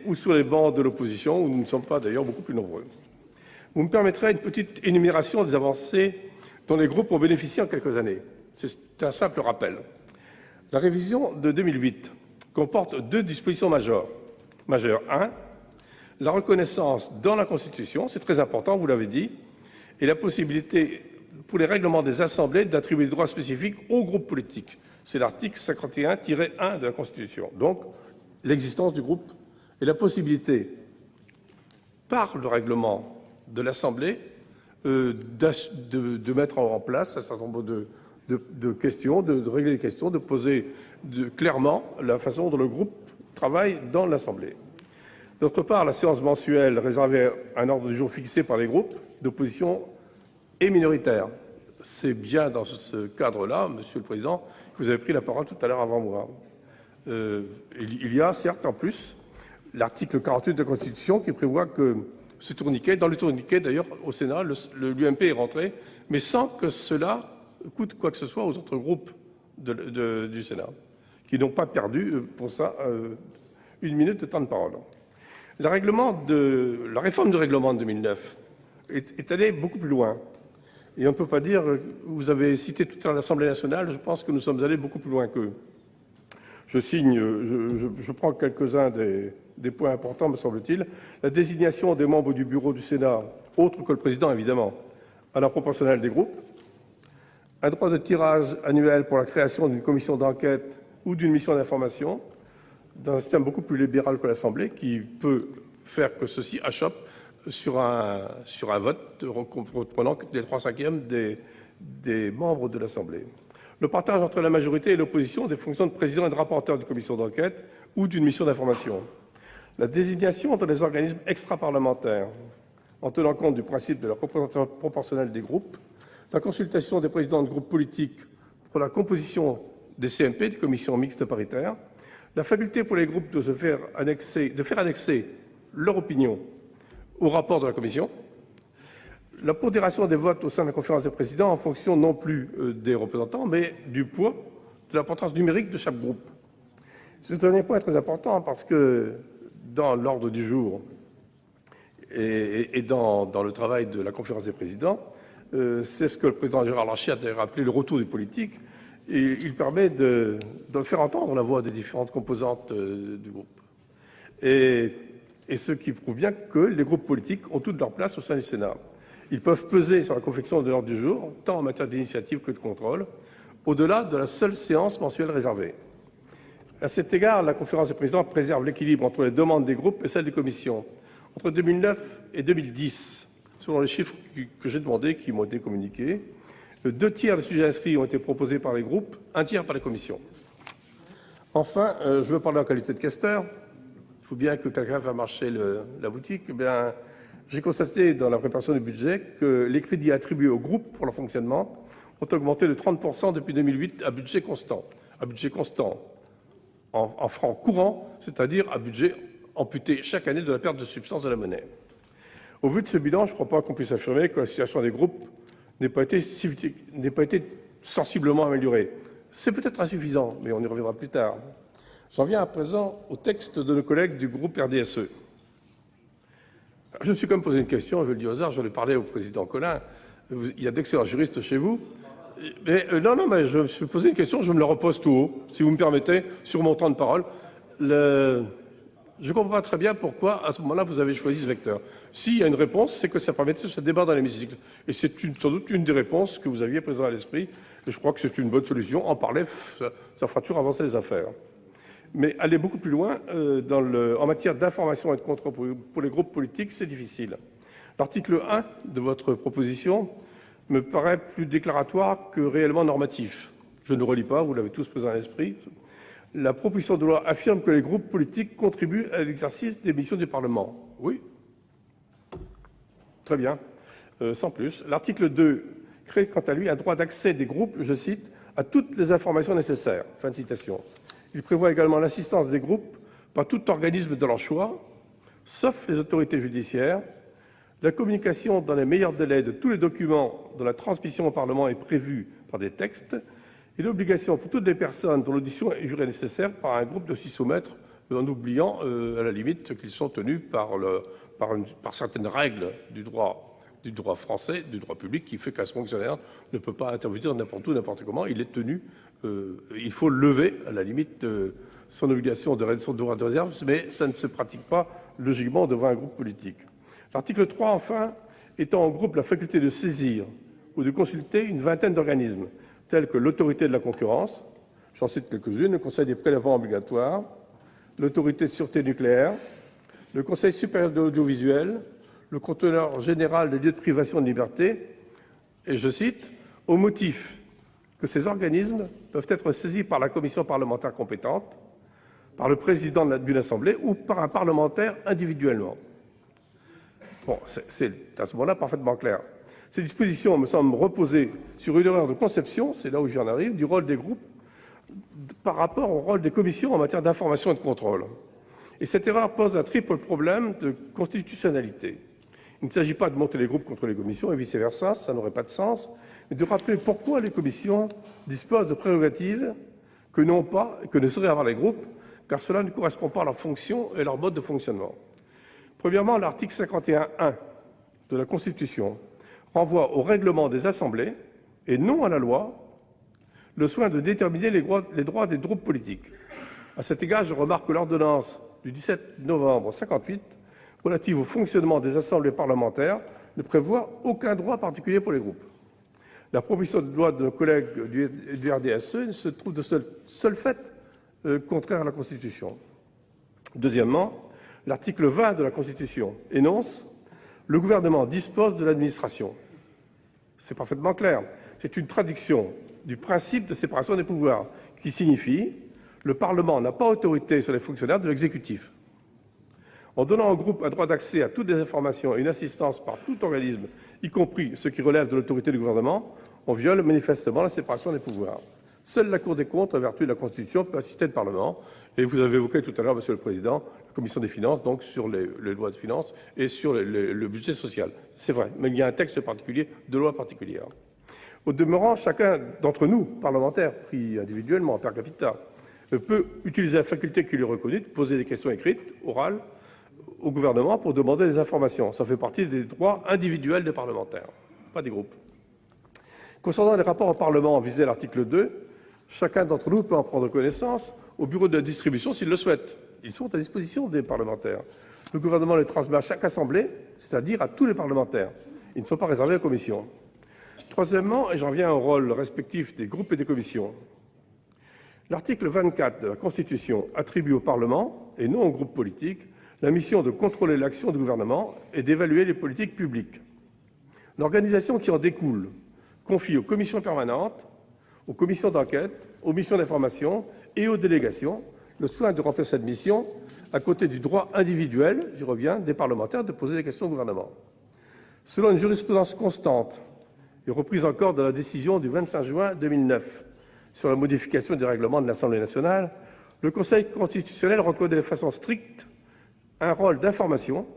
ou sur les bancs de l'opposition, où nous ne sommes pas d'ailleurs beaucoup plus nombreux. Vous me permettrez une petite énumération des avancées dont les groupes ont bénéficié en quelques années. C'est un simple rappel. La révision de 2008 comporte 2 dispositions majeures. 1, la reconnaissance dans la Constitution, c'est très important, vous l'avez dit, et la possibilité pour les règlements des assemblées d'attribuer des droits spécifiques aux groupes politiques. C'est l'article 51-1 de la Constitution. Donc, l'existence du groupe et la possibilité, par le règlement de l'Assemblée, de mettre en place un certain nombre de questions, de régler les questions, de poser clairement la façon dont le groupe travaille dans l'Assemblée. D'autre part, la séance mensuelle réservée à un ordre du jour fixé par les groupes d'opposition est minoritaire. C'est bien dans ce cadre-là, Monsieur le Président, que vous avez pris la parole tout à l'heure avant moi. Il y a, certes, en plus, l'article 48 de la Constitution qui prévoit que ce tourniquet, dans le tourniquet d'ailleurs, au Sénat, l'UMP est rentré, mais sans que cela coûte quoi que ce soit aux autres groupes du Sénat, qui n'ont pas perdu, pour ça, 1 minute de temps de parole. La réforme du règlement de 2009 est allée beaucoup plus loin. Et on ne peut pas dire, vous avez cité tout à l'heure l'Assemblée nationale, je pense que nous sommes allés beaucoup plus loin qu'eux. Je prends quelques-uns des points importants, me semble-t-il. La désignation des membres du bureau du Sénat, autres que le président évidemment, à la proportionnelle des groupes. Un droit de tirage annuel pour la création d'une commission d'enquête ou d'une mission d'information, dans un système beaucoup plus libéral que l'Assemblée, qui peut faire que ceci achoppe sur un vote reprenant les 3/5 des membres de l'Assemblée. Le partage entre la majorité et l'opposition des fonctions de président et de rapporteur d'une commission d'enquête ou d'une mission d'information. La désignation dans les organismes extraparlementaires, en tenant compte du principe de la représentation proportionnelle des groupes. La consultation des présidents de groupes politiques pour la composition des CMP, des commissions mixtes paritaires. La faculté pour les groupes de faire annexer leur opinion au rapport de la commission. La pondération des votes au sein de la conférence des présidents en fonction non plus des représentants, mais du poids, de l'importance numérique de chaque groupe. Ce dernier point est très important parce que dans l'ordre du jour et dans le travail de la conférence des présidents, c'est ce que le président Gérard Larcher a rappelé le retour du politique, et il permet de faire entendre la voix des différentes composantes du groupe. Et ce qui prouve bien que les groupes politiques ont toute leur place au sein du Sénat. Ils peuvent peser sur la confection de l'ordre du jour, tant en matière d'initiative que de contrôle, au-delà de la seule séance mensuelle réservée. À cet égard, la conférence des présidents préserve l'équilibre entre les demandes des groupes et celles des commissions. Entre 2009 et 2010, selon les chiffres que j'ai demandés, qui m'ont été communiqués, 2/3 des sujets inscrits ont été proposés par les groupes, 1/3 par les commissions. Enfin, je veux parler en qualité de questeur. Il faut bien que quelqu'un fasse marcher la boutique. J'ai constaté dans la préparation du budget que les crédits attribués aux groupes pour leur fonctionnement ont augmenté de 30% depuis 2008 à budget constant. À budget constant en francs courants, c'est-à-dire à budget amputé chaque année de la perte de substance de la monnaie. Au vu de ce bilan, je ne crois pas qu'on puisse affirmer que la situation des groupes n'ait pas été sensiblement améliorée. C'est peut-être insuffisant, mais on y reviendra plus tard. J'en viens à présent au texte de nos collègues du groupe RDSE. Je me suis quand même posé une question, je le dis au hasard, j'en ai parlé au président Collin. Il y a d'excellents juristes chez vous. Mais, mais je me suis posé une question, je me la repose tout haut, si vous me permettez, sur mon temps de parole. Je ne comprends pas très bien pourquoi, à ce moment-là, vous avez choisi ce vecteur. S'il y a une réponse, c'est que ça permettait ce débat dans l'hémicycle. Et c'est sans doute une des réponses que vous aviez présent à l'esprit. Et je crois que c'est une bonne solution. En parler, ça fera toujours avancer les affaires. Mais aller beaucoup plus loin en matière d'information et de contrôle pour les groupes politiques, c'est difficile. L'article 1 de votre proposition me paraît plus déclaratoire que réellement normatif. Je ne le relis pas, vous l'avez tous présent à l'esprit. La proposition de loi affirme que les groupes politiques contribuent à l'exercice des missions du Parlement. Oui. Très bien. Sans plus. L'article 2 crée quant à lui un droit d'accès des groupes, je cite, à toutes les informations nécessaires. Fin de citation. Il prévoit également l'assistance des groupes par tout organisme de leur choix, sauf les autorités judiciaires, la communication dans les meilleurs délais de tous les documents dont la transmission au Parlement est prévue par des textes, et l'obligation pour toutes les personnes dont l'audition est jugée nécessaire par un groupe de s'y soumettre, en oubliant à la limite qu'ils sont tenus par certaines règles du droit français, du droit public, qui fait qu'un fonctionnaire ne peut pas intervenir n'importe où, n'importe comment. Il est tenu, il faut lever à la limite son obligation son droit de réserve, mais ça ne se pratique pas logiquement devant un groupe politique. L'article 3, enfin, étend au groupe la faculté de saisir ou de consulter une vingtaine d'organismes, tels que l'autorité de la concurrence, j'en cite quelques-unes, le Conseil des prélèvements obligatoires, l'autorité de sûreté nucléaire, le Conseil supérieur de l'audiovisuel, le contrôleur général des lieux de privation de liberté, et je cite, au motif que ces organismes peuvent être saisis par la commission parlementaire compétente, par le président d'une assemblée ou par un parlementaire individuellement. Bon, c'est à ce moment-là parfaitement clair. Ces dispositions me semblent reposer sur une erreur de conception, c'est là où j'en arrive, du rôle des groupes par rapport au rôle des commissions en matière d'information et de contrôle. Et cette erreur pose un triple problème de constitutionnalité. Il ne s'agit pas de monter les groupes contre les commissions et vice-versa, ça n'aurait pas de sens, mais de rappeler pourquoi les commissions disposent de prérogatives que n'ont pas et que ne sauraient avoir les groupes, car cela ne correspond pas à leur fonction et leur mode de fonctionnement. Premièrement, l'article 51.1 de la Constitution renvoie au règlement des assemblées, et non à la loi, le soin de déterminer les droits des groupes politiques. À cet égard, je remarque que l'ordonnance du 17 novembre 1958 relative au fonctionnement des assemblées parlementaires ne prévoit aucun droit particulier pour les groupes. La proposition de loi de nos collègues du RDSE se trouve de seul fait contraire à la Constitution. Deuxièmement, l'article 20 de la Constitution énonce « Le gouvernement dispose de l'administration ». C'est parfaitement clair. C'est une traduction du principe de séparation des pouvoirs qui signifie « Le Parlement n'a pas autorité sur les fonctionnaires de l'exécutif ». En donnant au groupe un droit d'accès à toutes les informations et une assistance par tout organisme, y compris ceux qui relèvent de l'autorité du gouvernement, on viole manifestement la séparation des pouvoirs. Seule la Cour des comptes, en vertu de la Constitution, peut assister le Parlement. Et vous avez évoqué tout à l'heure, Monsieur le Président, la Commission des finances, donc sur les lois de finances et sur le budget social. C'est vrai, mais il y a un texte particulier, de loi particulière. Au demeurant, chacun d'entre nous, parlementaires, pris individuellement, per capita, peut utiliser la faculté qui lui est reconnue de poser des questions écrites, orales, au gouvernement pour demander des informations. Ça fait partie des droits individuels des parlementaires, pas des groupes. Concernant les rapports au Parlement visés à l'article 2, chacun d'entre nous peut en prendre connaissance au bureau de distribution s'il le souhaite. Ils sont à disposition des parlementaires. Le gouvernement les transmet à chaque assemblée, c'est-à-dire à tous les parlementaires. Ils ne sont pas réservés aux commissions. Troisièmement, et j'en viens au rôle respectif des groupes et des commissions, l'article 24 de la Constitution attribue au Parlement, et non aux groupes politiques, la mission de contrôler l'action du gouvernement et d'évaluer les politiques publiques. L'organisation qui en découle confie aux commissions permanentes, aux commissions d'enquête, aux missions d'information et aux délégations le soin de remplir cette mission à côté du droit individuel, j'y reviens, des parlementaires de poser des questions au gouvernement. Selon une jurisprudence constante et reprise encore dans la décision du 25 juin 2009 sur la modification des règlements de l'Assemblée nationale, le Conseil constitutionnel reconnaît de façon stricte un rôle d'information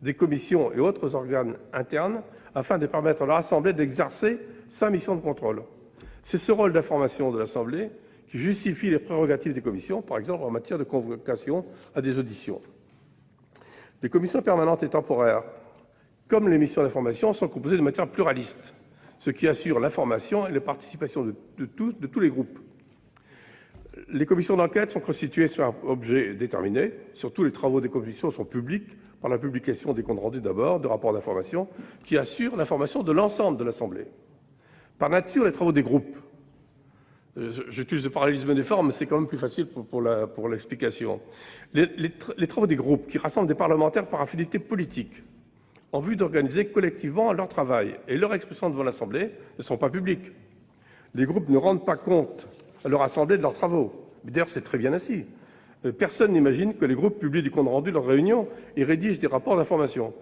des commissions et autres organes internes afin de permettre à leur Assemblée d'exercer sa mission de contrôle. C'est ce rôle d'information de l'Assemblée qui justifie les prérogatives des commissions, par exemple en matière de convocation à des auditions. Les commissions permanentes et temporaires, comme les missions d'information, sont composées de matière pluraliste, ce qui assure l'information et la participation de tous les groupes. Les commissions d'enquête sont constituées sur un objet déterminé. Surtout, les travaux des commissions sont publics par la publication des comptes rendus d'abord, de rapports d'information, qui assurent l'information de l'ensemble de l'Assemblée. Par nature, les travaux des groupes, j'utilise le parallélisme des formes, mais c'est quand même plus facile pour l'explication. Les travaux des groupes, qui rassemblent des parlementaires par affinité politique, en vue d'organiser collectivement leur travail et leur expression devant l'Assemblée, ne sont pas publics. Les groupes ne rendent pas compte à leur Assemblée de leurs travaux. D'ailleurs, c'est très bien ainsi. Personne n'imagine que les groupes publient des comptes rendus de leurs réunions et rédigent des rapports d'information.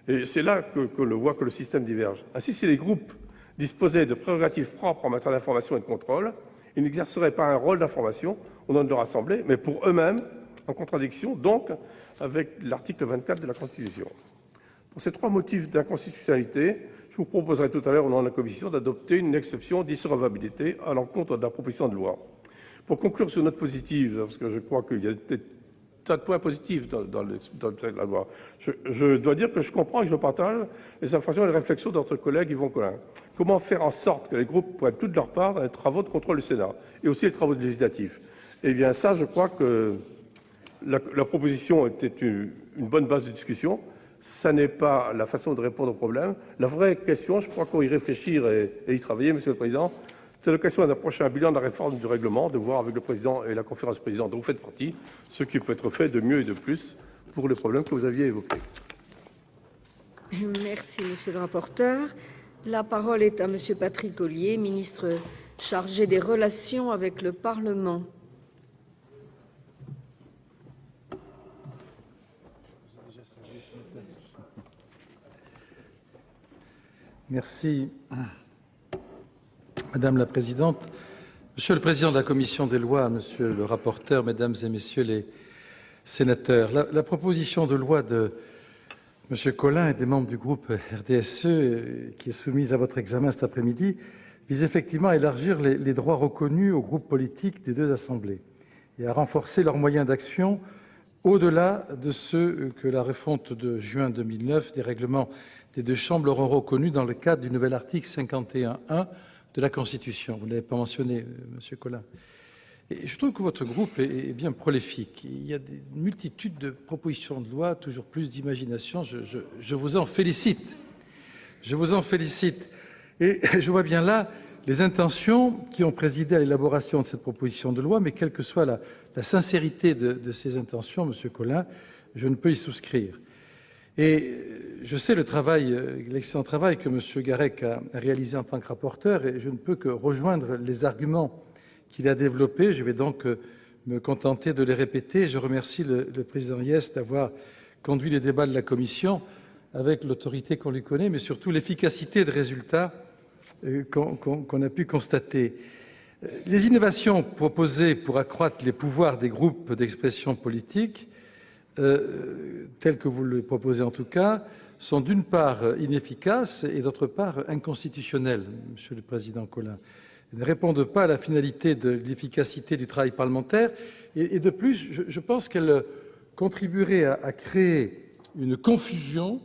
Et c'est là que l'on voit que le système diverge. Ainsi, si les groupes disposaient de prérogatives propres en matière d'information et de contrôle, ils n'exerceraient pas un rôle d'information au nom de leur Assemblée, mais pour eux-mêmes, en contradiction donc avec l'article 24 de la Constitution. Pour ces trois motifs d'inconstitutionnalité, je vous proposerai tout à l'heure au nom de la Commission d'adopter une exception d'irrecevabilité à l'encontre de la proposition de loi. Pour conclure sur une note positive, parce que je crois qu'il y a des tas de points positifs dans la loi, je dois dire que je comprends et que je partage les informations et les réflexions de notre collègue Yvon Collin. Comment faire en sorte que les groupes prennent toute leur part dans les travaux de contrôle du Sénat et aussi les travaux législatifs? Eh bien ça, je crois que la proposition était une bonne base de discussion. Ça n'est pas la façon de répondre au problème. La vraie question, je crois qu'on y réfléchir et y travailler, Monsieur le Président, c'est l'occasion d'approcher un bilan de la réforme du règlement, de voir avec le Président et la conférence présidente dont vous faites partie, ce qui peut être fait de mieux et de plus pour les problèmes que vous aviez évoqués. Merci, Monsieur le rapporteur. La parole est à Monsieur Patrick Ollier, ministre chargé des relations avec le Parlement. Merci, Madame la Présidente. Monsieur le Président de la Commission des lois, Monsieur le rapporteur, Mesdames et Messieurs les sénateurs, la proposition de loi de Monsieur Collin et des membres du groupe RDSE qui est soumise à votre examen cet après-midi vise effectivement à élargir les droits reconnus aux groupes politiques des deux assemblées et à renforcer leurs moyens d'action au-delà de ceux que la refonte de juin 2009 des règlements des deux chambres leur ont reconnus dans le cadre du nouvel article 51.1 de la Constitution. Vous ne l'avez pas mentionné, Monsieur Collin. Et je trouve que votre groupe est bien prolifique. Il y a une multitude de propositions de loi, toujours plus d'imagination. Je vous en félicite. Je vous en félicite. Et je vois bien là les intentions qui ont présidé à l'élaboration de cette proposition de loi, mais quelle que soit la sincérité de ces intentions, Monsieur Colin, je ne peux y souscrire. Et je sais l'excellent travail que M. Garec a réalisé en tant que rapporteur, et je ne peux que rejoindre les arguments qu'il a développés. Je vais donc me contenter de les répéter. Je remercie le président Hyest d'avoir conduit les débats de la Commission avec l'autorité qu'on lui connaît, mais surtout l'efficacité de résultats qu'on a pu constater. Les innovations proposées pour accroître les pouvoirs des groupes d'expression politique, telles que vous le proposez en tout cas, sont d'une part inefficaces et d'autre part inconstitutionnelles, Monsieur le Président Colin. Elles ne répondent pas à la finalité de l'efficacité du travail parlementaire et de plus, je pense qu'elles contribueraient à créer une confusion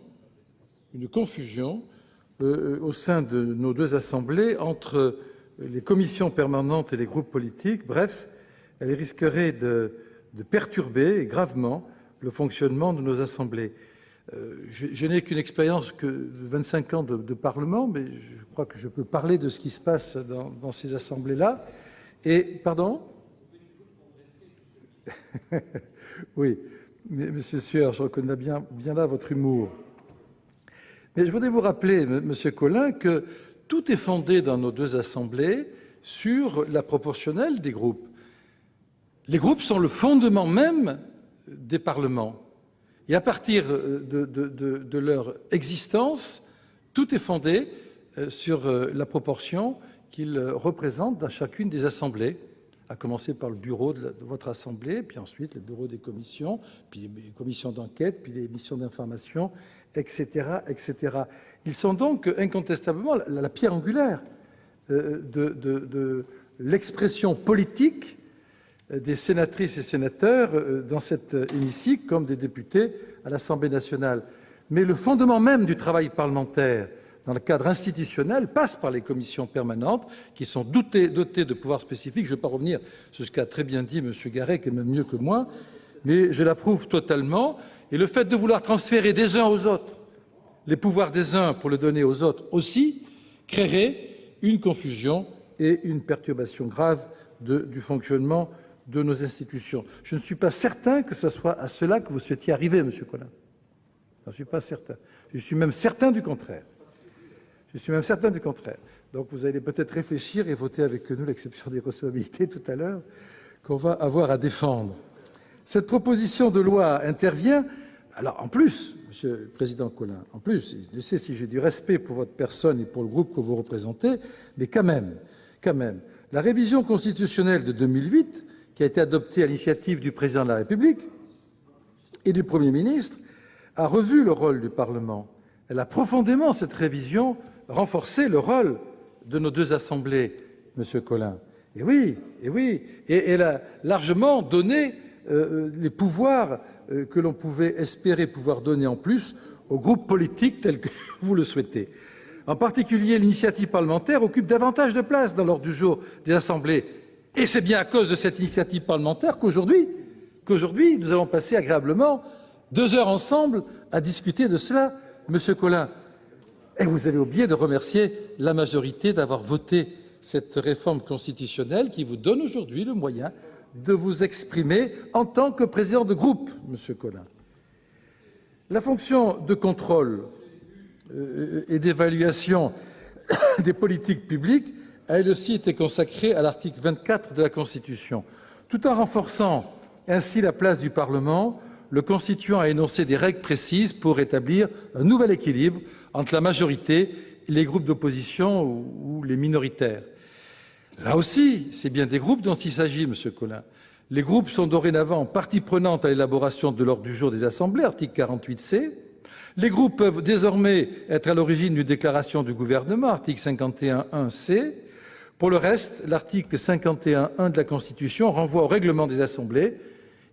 au sein de nos deux assemblées entre les commissions permanentes et les groupes politiques. Bref, elles risqueraient de perturber gravement le fonctionnement de nos assemblées. Je n'ai qu'une expérience de 25 ans de Parlement, mais je crois que je peux parler de ce qui se passe dans ces assemblées-là. Et, pardon ? Oui, mais, Monsieur Sueur, je reconnais bien là votre humour. Mais je voudrais vous rappeler, Monsieur Colin, que tout est fondé dans nos deux assemblées sur la proportionnelle des groupes. Les groupes sont le fondement même des parlements. Et à partir de leur existence, tout est fondé sur la proportion qu'ils représentent dans chacune des assemblées, à commencer par le bureau de votre assemblée, puis ensuite le bureau des commissions, puis les commissions d'enquête, puis les missions d'information, etc., etc. Ils sont donc incontestablement la pierre angulaire de l'expression politique des sénatrices et sénateurs dans cet hémicycle comme des députés à l'Assemblée nationale. Mais le fondement même du travail parlementaire dans le cadre institutionnel passe par les commissions permanentes qui sont dotées de pouvoirs spécifiques. Je ne vais pas revenir sur ce qu'a très bien dit M. Garec, et même mieux que moi, mais je l'approuve totalement. Et le fait de vouloir transférer des uns aux autres les pouvoirs des uns pour le donner aux autres aussi créerait une confusion et une perturbation grave du fonctionnement de nos institutions. Je ne suis pas certain que ce soit à cela que vous souhaitiez arriver, Monsieur Colin. Je n'en suis pas certain. Je suis même certain du contraire. Donc vous allez peut-être réfléchir et voter avec nous l'exception d'irrecevabilité tout à l'heure qu'on va avoir à défendre. Cette proposition de loi intervient, alors en plus, Monsieur le Président Colin, en plus, je sais si j'ai du respect pour votre personne et pour le groupe que vous représentez, mais quand même, la révision constitutionnelle de 2008, qui a été adoptée à l'initiative du Président de la République et du Premier ministre, a revu le rôle du Parlement. Elle a profondément, cette révision, renforcé le rôle de nos deux assemblées, Monsieur Colin. Et oui, et elle a largement donné les pouvoirs que l'on pouvait espérer pouvoir donner en plus aux groupes politiques tels que vous le souhaitez. En particulier, l'initiative parlementaire occupe davantage de place dans l'ordre du jour des assemblées. Et c'est bien à cause de cette initiative parlementaire qu'aujourd'hui, nous allons passer agréablement 2 heures ensemble à discuter de cela, Monsieur Colin. Et vous avez oublié de remercier la majorité d'avoir voté cette réforme constitutionnelle qui vous donne aujourd'hui le moyen de vous exprimer en tant que président de groupe, Monsieur Colin. La fonction de contrôle et d'évaluation des politiques publiques a elle aussi été consacrée à l'article 24 de la Constitution. Tout en renforçant ainsi la place du Parlement, le Constituant a énoncé des règles précises pour établir un nouvel équilibre entre la majorité et les groupes d'opposition ou les minoritaires. Là aussi, c'est bien des groupes dont il s'agit, Monsieur Colin. Les groupes sont dorénavant partie prenante à l'élaboration de l'ordre du jour des assemblées, article 48C. Les groupes peuvent désormais être à l'origine d'une déclaration du gouvernement, article 51.1c. Pour le reste, l'article 51.1 de la Constitution renvoie au règlement des assemblées.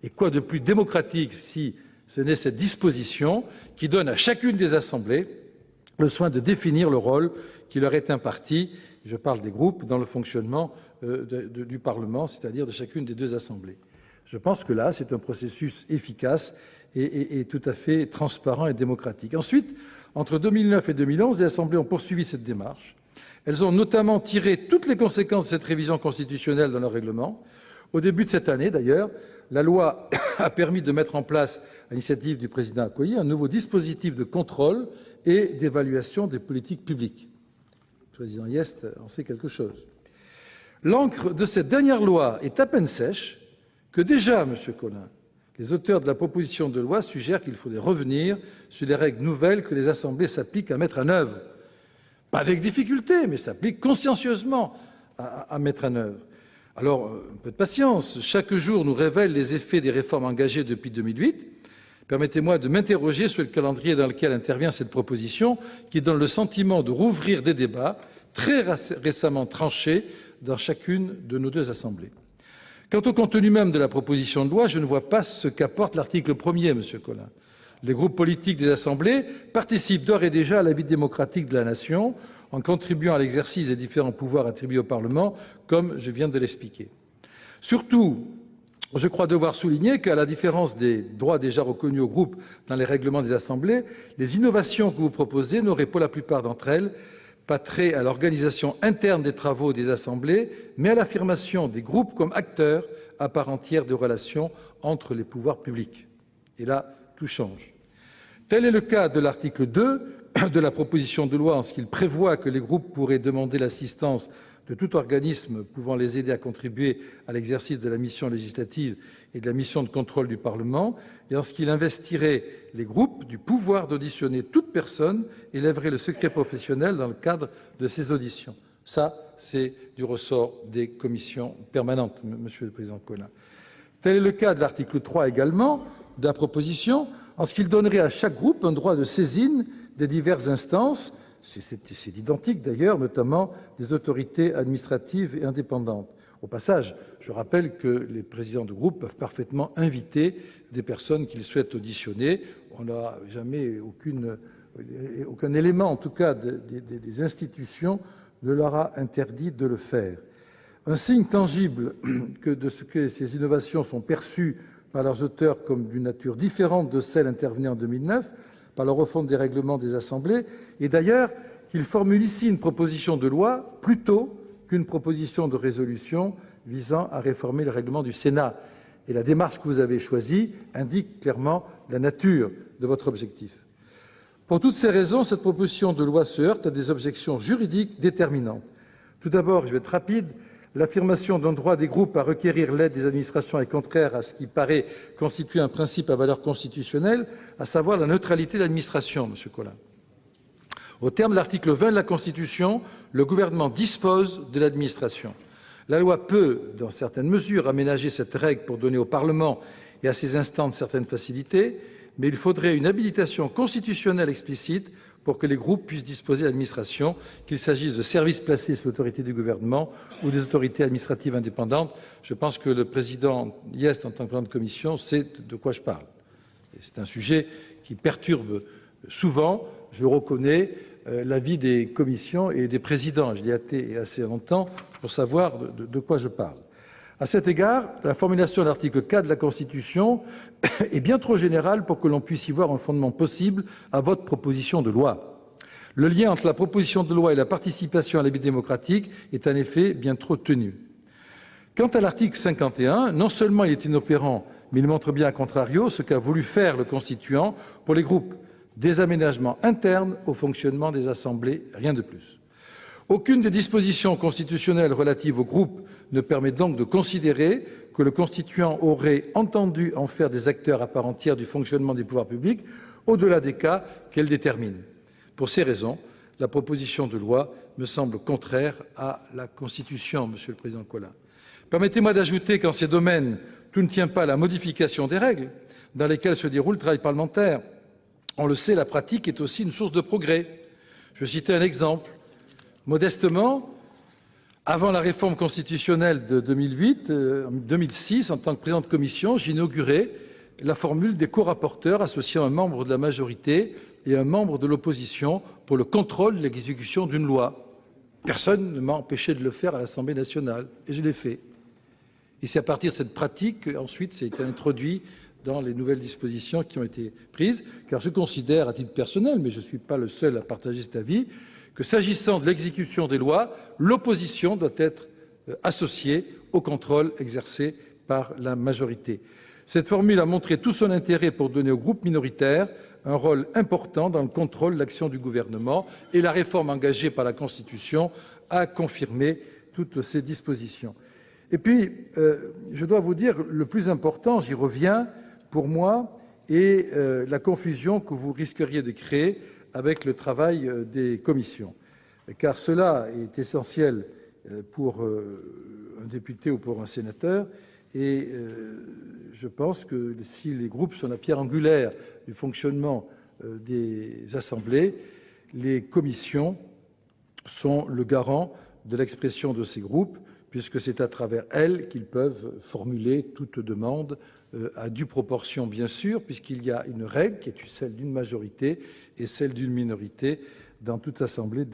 Et quoi de plus démocratique si ce n'est cette disposition qui donne à chacune des assemblées le soin de définir le rôle qui leur est imparti, je parle des groupes, dans le fonctionnement du Parlement, c'est-à-dire de chacune des deux assemblées. Je pense que là, c'est un processus efficace et tout à fait transparent et démocratique. Ensuite, entre 2009 et 2011, les assemblées ont poursuivi cette démarche. Elles ont notamment tiré toutes les conséquences de cette révision constitutionnelle dans leur règlement. Au début de cette année, d'ailleurs, la loi a permis de mettre en place, à l'initiative du président Accoyer, un nouveau dispositif de contrôle et d'évaluation des politiques publiques. Le président Hyest en sait quelque chose. L'encre de cette dernière loi est à peine sèche que déjà, M. Collin, les auteurs de la proposition de loi suggèrent qu'il faudrait revenir sur les règles nouvelles que les assemblées s'appliquent à mettre en œuvre. Pas avec difficulté, mais s'appliquent consciencieusement à mettre en œuvre. Alors, un peu de patience. Chaque jour nous révèle les effets des réformes engagées depuis 2008. Permettez-moi de m'interroger sur le calendrier dans lequel intervient cette proposition, qui donne le sentiment de rouvrir des débats très récemment tranchés dans chacune de nos deux assemblées. Quant au contenu même de la proposition de loi, je ne vois pas ce qu'apporte l'article 1er, M. Collin. Les groupes politiques des assemblées participent d'ores et déjà à la vie démocratique de la nation en contribuant à l'exercice des différents pouvoirs attribués au Parlement, comme je viens de l'expliquer. Surtout, je crois devoir souligner qu'à la différence des droits déjà reconnus aux groupes dans les règlements des assemblées, les innovations que vous proposez n'auraient pour la plupart d'entre elles pas trait à l'organisation interne des travaux des assemblées, mais à l'affirmation des groupes comme acteurs à part entière de relations entre les pouvoirs publics. Et là, tout change. Tel est le cas de l'article 2 de la proposition de loi en ce qu'il prévoit que les groupes pourraient demander l'assistance de tout organisme pouvant les aider à contribuer à l'exercice de la mission législative et de la mission de contrôle du Parlement, et en ce qu'il investirait les groupes du pouvoir d'auditionner toute personne et lèverait le secret professionnel dans le cadre de ces auditions. Ça, c'est du ressort des commissions permanentes, Monsieur le Président Collin. Tel est le cas de l'article 3 également de la proposition, en ce qu'il donnerait à chaque groupe un droit de saisine des diverses instances, c'est identique d'ailleurs, notamment des autorités administratives et indépendantes. Au passage, je rappelle que les présidents de groupe peuvent parfaitement inviter des personnes qu'ils souhaitent auditionner. On n'a jamais aucun élément, en tout cas des institutions, ne leur a interdit de le faire. Un signe tangible de ce que ces innovations sont perçues par leurs auteurs comme d'une nature différente de celle intervenue en 2009, par la refonte des règlements des assemblées, et d'ailleurs qu'ils formulent ici une proposition de loi plutôt qu'une proposition de résolution visant à réformer le règlement du Sénat. Et la démarche que vous avez choisie indique clairement la nature de votre objectif. Pour toutes ces raisons, cette proposition de loi se heurte à des objections juridiques déterminantes. Tout d'abord, je vais être rapide, l'affirmation d'un droit des groupes à requérir l'aide des administrations est contraire à ce qui paraît constituer un principe à valeur constitutionnelle, à savoir la neutralité de l'administration, M. Collin. Au terme de l'article 20 de la Constitution, le gouvernement dispose de l'administration. La loi peut, dans certaines mesures, aménager cette règle pour donner au Parlement et à ses instances certaines facilités, mais il faudrait une habilitation constitutionnelle explicite pour que les groupes puissent disposer de l'administration, qu'il s'agisse de services placés sous l'autorité du gouvernement ou des autorités administratives indépendantes. Je pense que le président Hyest, en tant que président de commission, sait de quoi je parle. C'est un sujet qui perturbe souvent, je le reconnais, la vie des commissions et des présidents. Je l'ai été assez longtemps pour savoir de quoi je parle. À cet égard, la formulation de l'article 4 de la Constitution est bien trop générale pour que l'on puisse y voir un fondement possible à votre proposition de loi. Le lien entre la proposition de loi et la participation à la vie démocratique est en effet bien trop ténu. Quant à l'article 51, non seulement il est inopérant, mais il montre bien, à contrario, ce qu'a voulu faire le constituant pour les groupes. Des aménagements internes au fonctionnement des assemblées, rien de plus. Aucune des dispositions constitutionnelles relatives aux groupes ne permet donc de considérer que le constituant aurait entendu en faire des acteurs à part entière du fonctionnement des pouvoirs publics, au-delà des cas qu'elle détermine. Pour ces raisons, la proposition de loi me semble contraire à la Constitution, Monsieur le Président Collin. Permettez-moi d'ajouter qu'en ces domaines, tout ne tient pas à la modification des règles dans lesquelles se déroule le travail parlementaire. On le sait, la pratique est aussi une source de progrès. Je vais citer un exemple. Modestement, avant la réforme constitutionnelle de 2006, en tant que président de commission, j'inaugurais la formule des co-rapporteurs associant un membre de la majorité et un membre de l'opposition pour le contrôle de l'exécution d'une loi. Personne ne m'a empêché de le faire à l'Assemblée nationale, et je l'ai fait. Et c'est à partir de cette pratique qu'ensuite ça a été introduit dans les nouvelles dispositions qui ont été prises, car je considère, à titre personnel, mais je ne suis pas le seul à partager cet avis, que s'agissant de l'exécution des lois, l'opposition doit être associée au contrôle exercé par la majorité. Cette formule a montré tout son intérêt pour donner aux groupes minoritaires un rôle important dans le contrôle de l'action du gouvernement, et la réforme engagée par la Constitution a confirmé toutes ces dispositions. Et puis, je dois vous dire, le plus important, j'y reviens, pour moi, est la confusion que vous risqueriez de créer avec le travail des commissions. Car cela est essentiel pour un député ou pour un sénateur, et je pense que si les groupes sont la pierre angulaire du fonctionnement des assemblées, les commissions sont le garant de l'expression de ces groupes, puisque c'est à travers elles qu'ils peuvent formuler toute demande, à due proportion bien sûr, puisqu'il y a une règle qui est celle d'une majorité et celle d'une minorité dans toute assemblée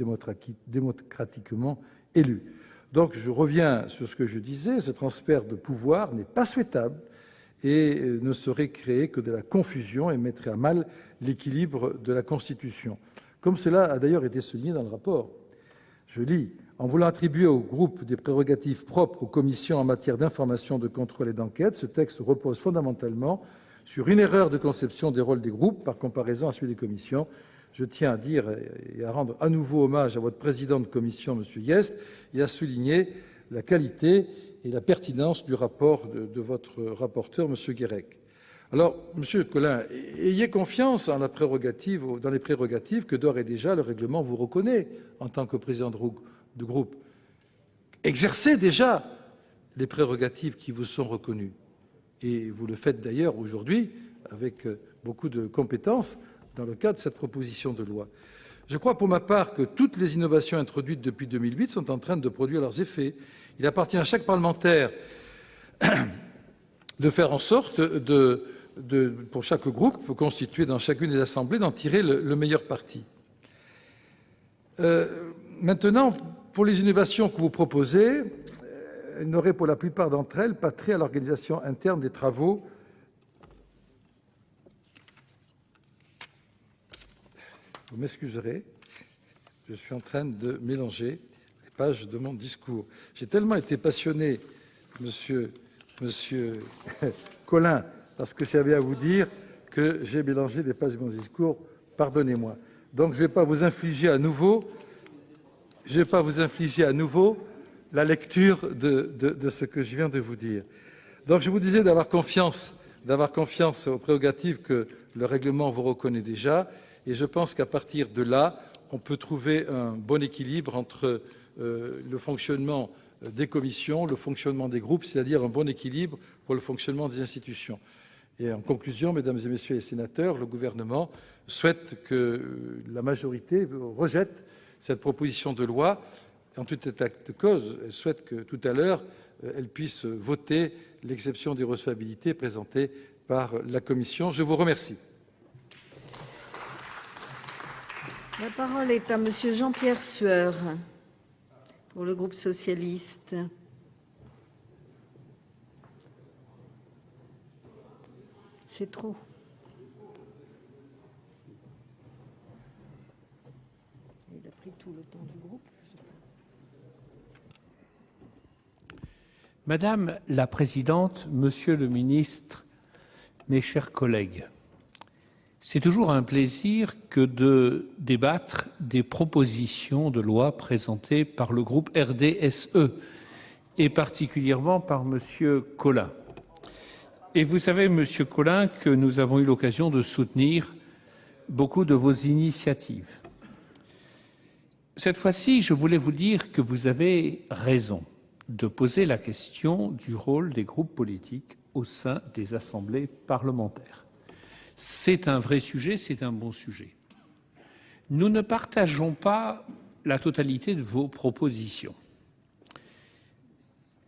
démocratiquement élue. Donc je reviens sur ce que je disais, ce transfert de pouvoir n'est pas souhaitable et ne saurait créer que de la confusion et mettrait à mal l'équilibre de la Constitution. Comme cela a d'ailleurs été souligné dans le rapport. Je lis « En voulant attribuer au groupe des prérogatives propres aux commissions en matière d'information, de contrôle et d'enquête, ce texte repose fondamentalement sur une erreur de conception des rôles des groupes par comparaison à celui des commissions. Je tiens à dire et à rendre à nouveau hommage à votre président de commission, M. Hyest, et à souligner la qualité et la pertinence du rapport de votre rapporteur, M. Guérec. Alors, M. Colin, ayez confiance dans les prérogatives que d'ores et déjà le règlement vous reconnaît en tant que président de groupe. Exercez déjà les prérogatives qui vous sont reconnues. Et vous le faites d'ailleurs aujourd'hui avec beaucoup de compétences dans le cadre de cette proposition de loi. Je crois pour ma part que toutes les innovations introduites depuis 2008 sont en train de produire leurs effets. Il appartient à chaque parlementaire de faire en sorte pour chaque groupe constitué dans chacune des assemblées d'en tirer le meilleur parti. Maintenant, pour les innovations que vous proposez, elles n'auraient pour la plupart d'entre elles pas trait à l'organisation interne des travaux. Vous m'excuserez, je suis en train de mélanger les pages de mon discours. J'ai tellement été passionné, monsieur Colin, parce que j'avais à vous dire que j'ai mélangé des pages de mon discours. Pardonnez-moi. Donc je ne vais pas vous infliger à nouveau la lecture de ce que je viens de vous dire. Donc je vous disais d'avoir confiance aux prérogatives que le règlement vous reconnaît déjà. Et je pense qu'à partir de là, on peut trouver un bon équilibre entre le fonctionnement des commissions, le fonctionnement des groupes, c'est-à-dire un bon équilibre pour le fonctionnement des institutions. Et en conclusion, mesdames et messieurs les sénateurs, le gouvernement souhaite que la majorité rejette cette proposition de loi. En tout état de cause, elle souhaite que tout à l'heure, elle puisse voter l'exception d'irrecevabilité présentée par la Commission. Je vous remercie. La parole est à Monsieur Jean-Pierre Sueur pour le groupe socialiste. C'est trop. Il a pris tout le temps du groupe. Madame la Présidente, Monsieur le Ministre, mes chers collègues, c'est toujours un plaisir que de débattre des propositions de loi présentées par le groupe RDSE et particulièrement par Monsieur Colin. Et vous savez, Monsieur Colin, que nous avons eu l'occasion de soutenir beaucoup de vos initiatives. Cette fois-ci, je voulais vous dire que vous avez raison de poser la question du rôle des groupes politiques au sein des assemblées parlementaires. C'est un vrai sujet, c'est un bon sujet. Nous ne partageons pas la totalité de vos propositions.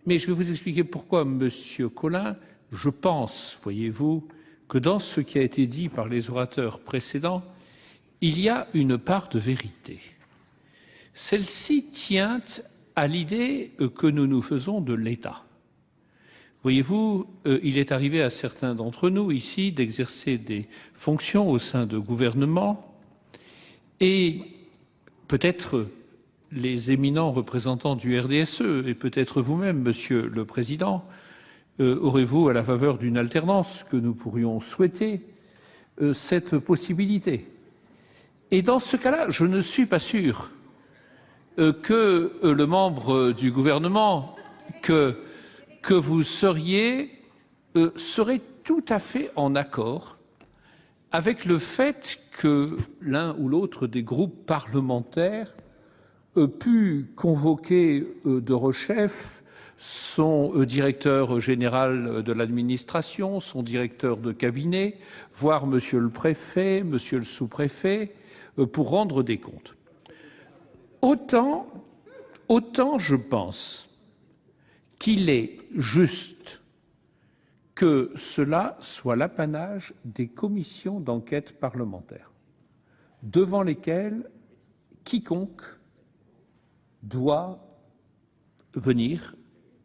Mais je vais vous expliquer pourquoi, Monsieur Colin. Je pense, voyez-vous, que dans ce qui a été dit par les orateurs précédents, il y a une part de vérité. Celle-ci tient à l'idée que nous nous faisons de l'État. Voyez-vous, il est arrivé à certains d'entre nous ici d'exercer des fonctions au sein de gouvernements et peut-être les éminents représentants du RDSE et peut-être vous-même, Monsieur le Président, aurez-vous, à la faveur d'une alternance que nous pourrions souhaiter, cette possibilité. Et dans ce cas-là, je ne suis pas sûr que le membre du gouvernement que vous seriez serait tout à fait en accord avec le fait que l'un ou l'autre des groupes parlementaires pu convoquer Derechef son directeur général de l'administration, son directeur de cabinet, voire monsieur le préfet, monsieur le sous-préfet, pour rendre des comptes. Autant je pense qu'il est juste que cela soit l'apanage des commissions d'enquête parlementaires, devant lesquelles quiconque doit venir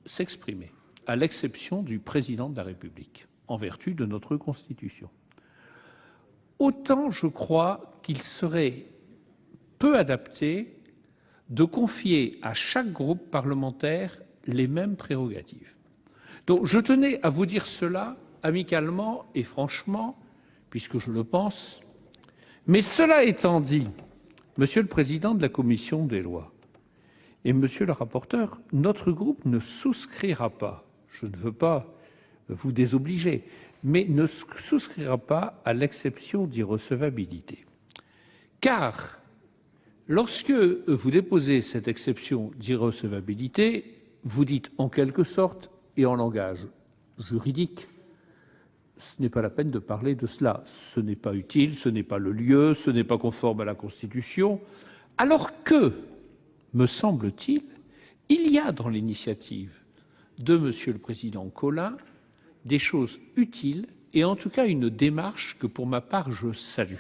s'exprimer, à l'exception du président de la République, en vertu de notre Constitution. Autant je crois qu'il serait peu adapté de confier à chaque groupe parlementaire les mêmes prérogatives. Donc je tenais à vous dire cela amicalement et franchement, puisque je le pense. Mais cela étant dit, Monsieur le Président de la Commission des lois et Monsieur le rapporteur, notre groupe ne souscrira pas, je ne veux pas vous désobliger, mais ne souscrira pas à l'exception d'irrecevabilité. Car lorsque vous déposez cette exception d'irrecevabilité, vous dites en quelque sorte, et en langage juridique, ce n'est pas la peine de parler de cela, ce n'est pas utile, ce n'est pas le lieu, ce n'est pas conforme à la Constitution, alors que, me semble-t-il, il y a dans l'initiative de Monsieur le Président Colin des choses utiles et en tout cas une démarche que pour ma part je salue.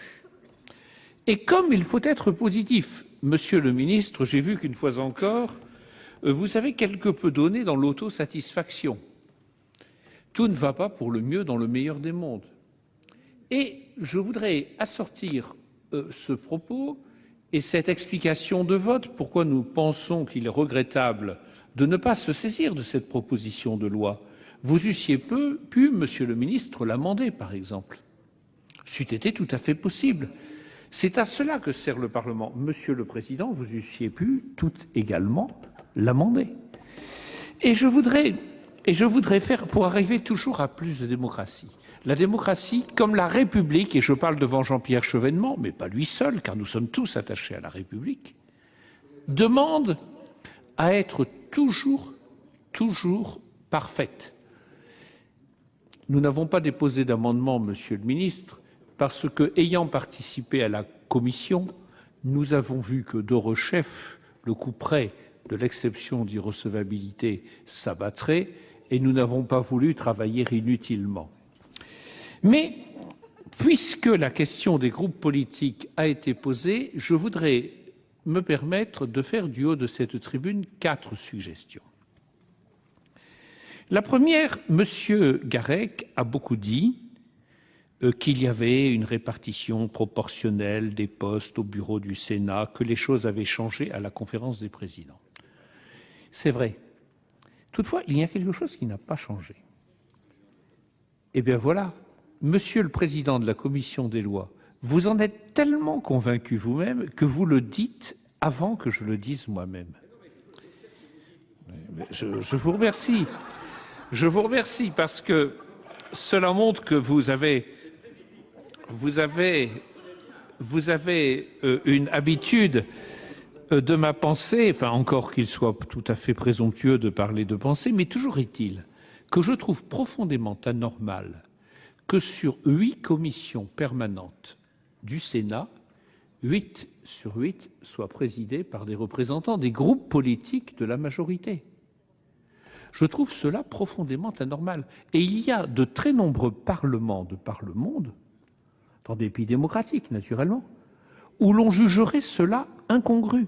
Et comme il faut être positif, Monsieur le Ministre, j'ai vu qu'une fois encore, vous avez quelque peu donné dans l'autosatisfaction. Tout ne va pas pour le mieux dans le meilleur des mondes. Et je voudrais assortir ce propos et cette explication de vote, pourquoi nous pensons qu'il est regrettable de ne pas se saisir de cette proposition de loi. Vous eussiez pu, Monsieur le Ministre, l'amender, par exemple. C'eût été tout à fait possible. C'est à cela que sert le Parlement. Monsieur le Président, vous eussiez pu tout également l'amender. Et je voudrais faire, pour arriver toujours à plus de démocratie, la démocratie comme la République, et je parle devant Jean-Pierre Chevènement, mais pas lui seul, car nous sommes tous attachés à la République, demande à être toujours parfaite. Nous n'avons pas déposé d'amendement, Monsieur le Ministre, parce que, ayant participé à la commission, nous avons vu que Derechef, le couperet de l'exception d'irrecevabilité, s'abattrait, et nous n'avons pas voulu travailler inutilement. Mais, puisque la question des groupes politiques a été posée, je voudrais me permettre de faire du haut de cette tribune 4 suggestions. La première, M. Garrec a beaucoup dit qu'il y avait une répartition proportionnelle des postes au bureau du Sénat, que les choses avaient changé à la conférence des présidents. C'est vrai. Toutefois, il y a quelque chose qui n'a pas changé. Eh bien voilà, Monsieur le Président de la Commission des lois, vous en êtes tellement convaincu vous-même que vous le dites avant que je le dise moi-même. Je vous remercie. Je vous remercie parce que cela montre que vous avez une habitude de ma pensée, enfin encore qu'il soit tout à fait présomptueux de parler de pensée, mais toujours est-il que je trouve profondément anormal que sur 8 commissions permanentes du Sénat, 8 sur 8 soient présidées par des représentants des groupes politiques de la majorité. Je trouve cela profondément anormal. Et il y a de très nombreux parlements de par le monde, dans des pays démocratiques naturellement, où l'on jugerait cela incongru.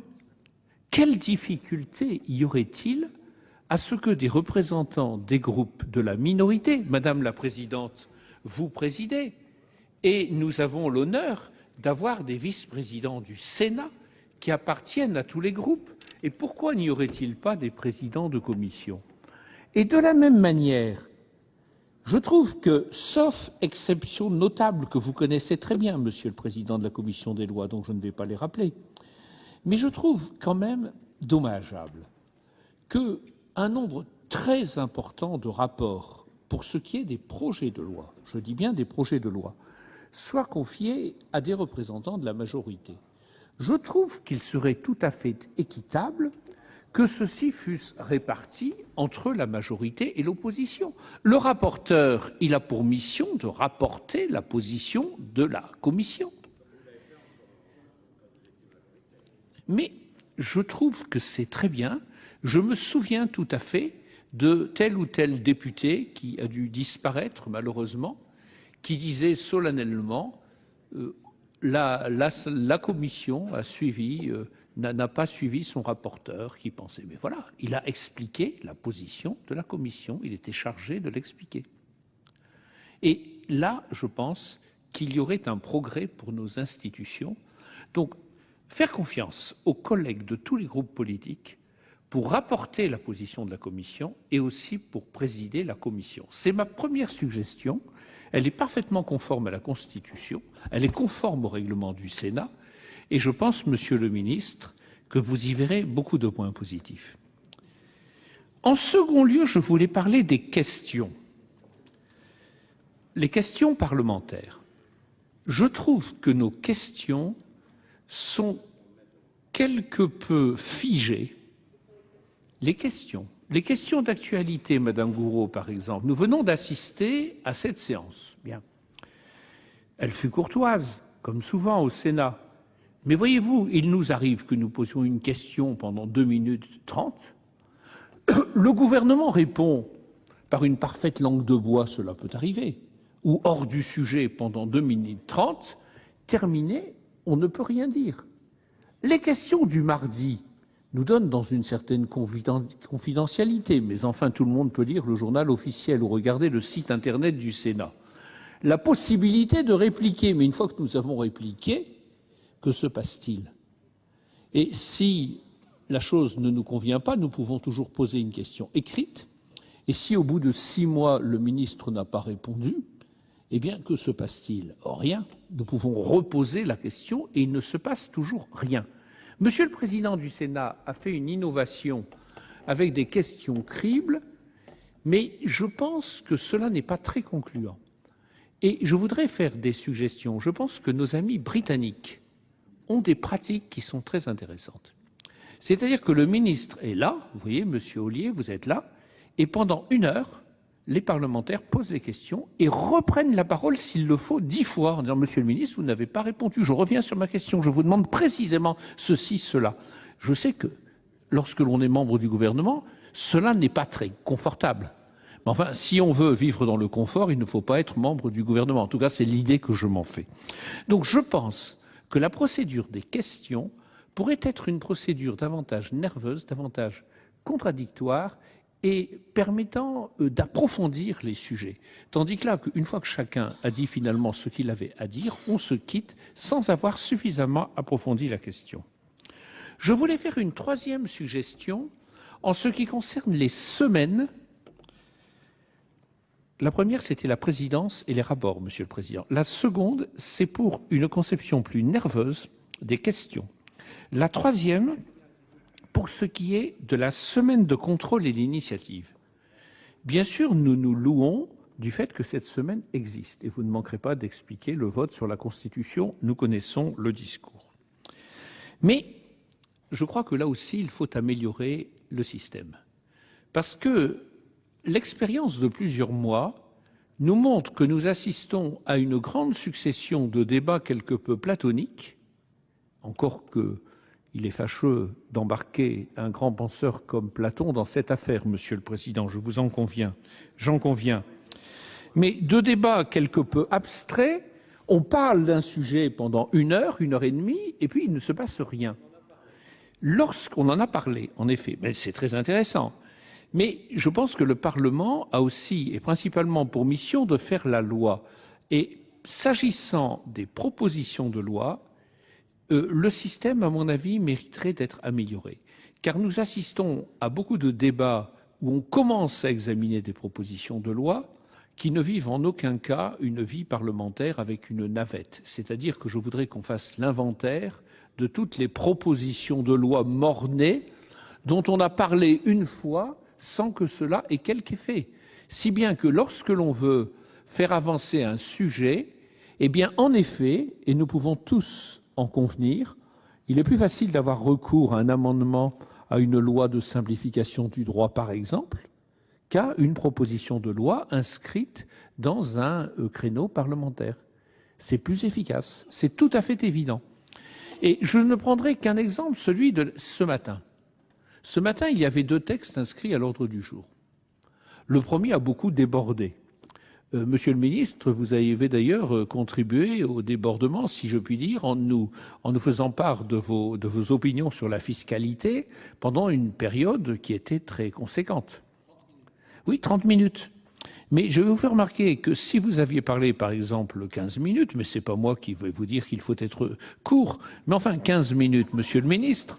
quelle difficulté y aurait-il à ce que des représentants des groupes de la minorité, Madame la Présidente, vous présidez, et nous avons l'honneur d'avoir des vice-présidents du Sénat qui appartiennent à tous les groupes. Et pourquoi n'y aurait-il pas des présidents de commission? Et de la même manière, je trouve que, sauf exception notable que vous connaissez très bien, Monsieur le Président de la Commission des lois, donc je ne vais pas les rappeler, mais je trouve quand même dommageable qu'un nombre très important de rapports, pour ce qui est des projets de loi, je dis bien des projets de loi, soient confiés à des représentants de la majorité. Je trouve qu'il serait tout à fait équitable que ceux-ci fussent répartis entre la majorité et l'opposition. Le rapporteur, il a pour mission de rapporter la position de la commission. Mais je trouve que c'est très bien. Je me souviens tout à fait de tel ou tel député qui a dû disparaître, malheureusement, qui disait solennellement la commission a suivi, n'a pas suivi son rapporteur qui pensait. Mais voilà, il a expliqué la position de la commission, il était chargé de l'expliquer. Et là, je pense qu'il y aurait un progrès pour nos institutions. Donc, faire confiance aux collègues de tous les groupes politiques pour rapporter la position de la commission et aussi pour présider la commission. C'est ma première suggestion. Elle est parfaitement conforme à la Constitution, elle est conforme au règlement du Sénat, et je pense, Monsieur le ministre, que vous y verrez beaucoup de points positifs. En second lieu, je voulais parler des questions. Les questions parlementaires. Je trouve que nos questions sont quelque peu figées. Les questions d'actualité, Madame Gourault, par exemple. Nous venons d'assister à cette séance. Bien. Elle fut courtoise, comme souvent au Sénat. Mais voyez-vous, il nous arrive que nous posions une question pendant 2 minutes 30. Le gouvernement répond par une parfaite langue de bois, cela peut arriver, ou hors du sujet pendant 2 minutes 30. Terminé, on ne peut rien dire. Les questions du mardi nous donnent dans une certaine confidentialité, mais enfin tout le monde peut lire le journal officiel ou regarder le site internet du Sénat. La possibilité de répliquer, mais une fois que nous avons répliqué, que se passe-t-il? Et si la chose ne nous convient pas, nous pouvons toujours poser une question écrite, et si au bout de 6 mois le ministre n'a pas répondu, eh bien que se passe-t-il? Rien. Nous pouvons reposer la question et il ne se passe toujours rien. Monsieur le Président du Sénat a fait une innovation avec des questions cribles, mais je pense que cela n'est pas très concluant. Et je voudrais faire des suggestions. Je pense que nos amis britanniques ont des pratiques qui sont très intéressantes. C'est-à-dire que le ministre est là, vous voyez, Monsieur Ollier, vous êtes là, et pendant 1 heure, les parlementaires posent des questions et reprennent la parole s'il le faut 10 fois en disant « Monsieur le ministre, vous n'avez pas répondu, je reviens sur ma question, je vous demande précisément ceci, cela ». Je sais que lorsque l'on est membre du gouvernement, cela n'est pas très confortable. Mais enfin, si on veut vivre dans le confort, il ne faut pas être membre du gouvernement. En tout cas, c'est l'idée que je m'en fais. Donc je pense que la procédure des questions pourrait être une procédure davantage nerveuse, davantage contradictoire et permettant d'approfondir les sujets. Tandis que là, une fois que chacun a dit finalement ce qu'il avait à dire, on se quitte sans avoir suffisamment approfondi la question. Je voulais faire une 3e suggestion en ce qui concerne les semaines. La première, c'était la présidence et les rapports, Monsieur le Président. La seconde, c'est pour une conception plus nerveuse des questions. La 3e, pour ce qui est de la semaine de contrôle et d'initiative. Bien sûr, nous nous louons du fait que cette semaine existe. Et vous ne manquerez pas d'expliquer le vote sur la Constitution. Nous connaissons le discours. Mais je crois que là aussi, il faut améliorer le système. Parce que l'expérience de plusieurs mois nous montre que nous assistons à une grande succession de débats quelque peu platoniques, encore qu'il est fâcheux d'embarquer un grand penseur comme Platon dans cette affaire, Monsieur le Président, je vous en conviens, j'en conviens. Mais de débats quelque peu abstraits, on parle d'un sujet pendant 1 heure, 1 heure et demie, et puis il ne se passe rien. Lorsqu'on en a parlé, en effet, c'est très intéressant. Mais je pense que le Parlement a aussi, et principalement pour mission, de faire la loi. Et s'agissant des propositions de loi, le système, à mon avis, mériterait d'être amélioré. Car nous assistons à beaucoup de débats où on commence à examiner des propositions de loi qui ne vivent en aucun cas une vie parlementaire avec une navette. C'est-à-dire que je voudrais qu'on fasse l'inventaire de toutes les propositions de loi mort-nées dont on a parlé une fois sans que cela ait quelque effet. Si bien que lorsque l'on veut faire avancer un sujet, eh bien, en effet, et nous pouvons tous en convenir, il est plus facile d'avoir recours à un amendement à une loi de simplification du droit, par exemple, qu'à une proposition de loi inscrite dans un créneau parlementaire. C'est plus efficace, c'est tout à fait évident. Et je ne prendrai qu'un exemple, celui de ce matin. Ce matin, il y avait 2 textes inscrits à l'ordre du jour. Le premier a beaucoup débordé. Monsieur le ministre, vous avez d'ailleurs contribué au débordement, si je puis dire, en nous faisant part de vos opinions sur la fiscalité pendant une période qui était très conséquente. Oui, 30 minutes. Mais je vais vous faire remarquer que si vous aviez parlé, par exemple, 15 minutes, mais ce n'est pas moi qui vais vous dire qu'il faut être court, mais enfin 15 minutes, monsieur le ministre,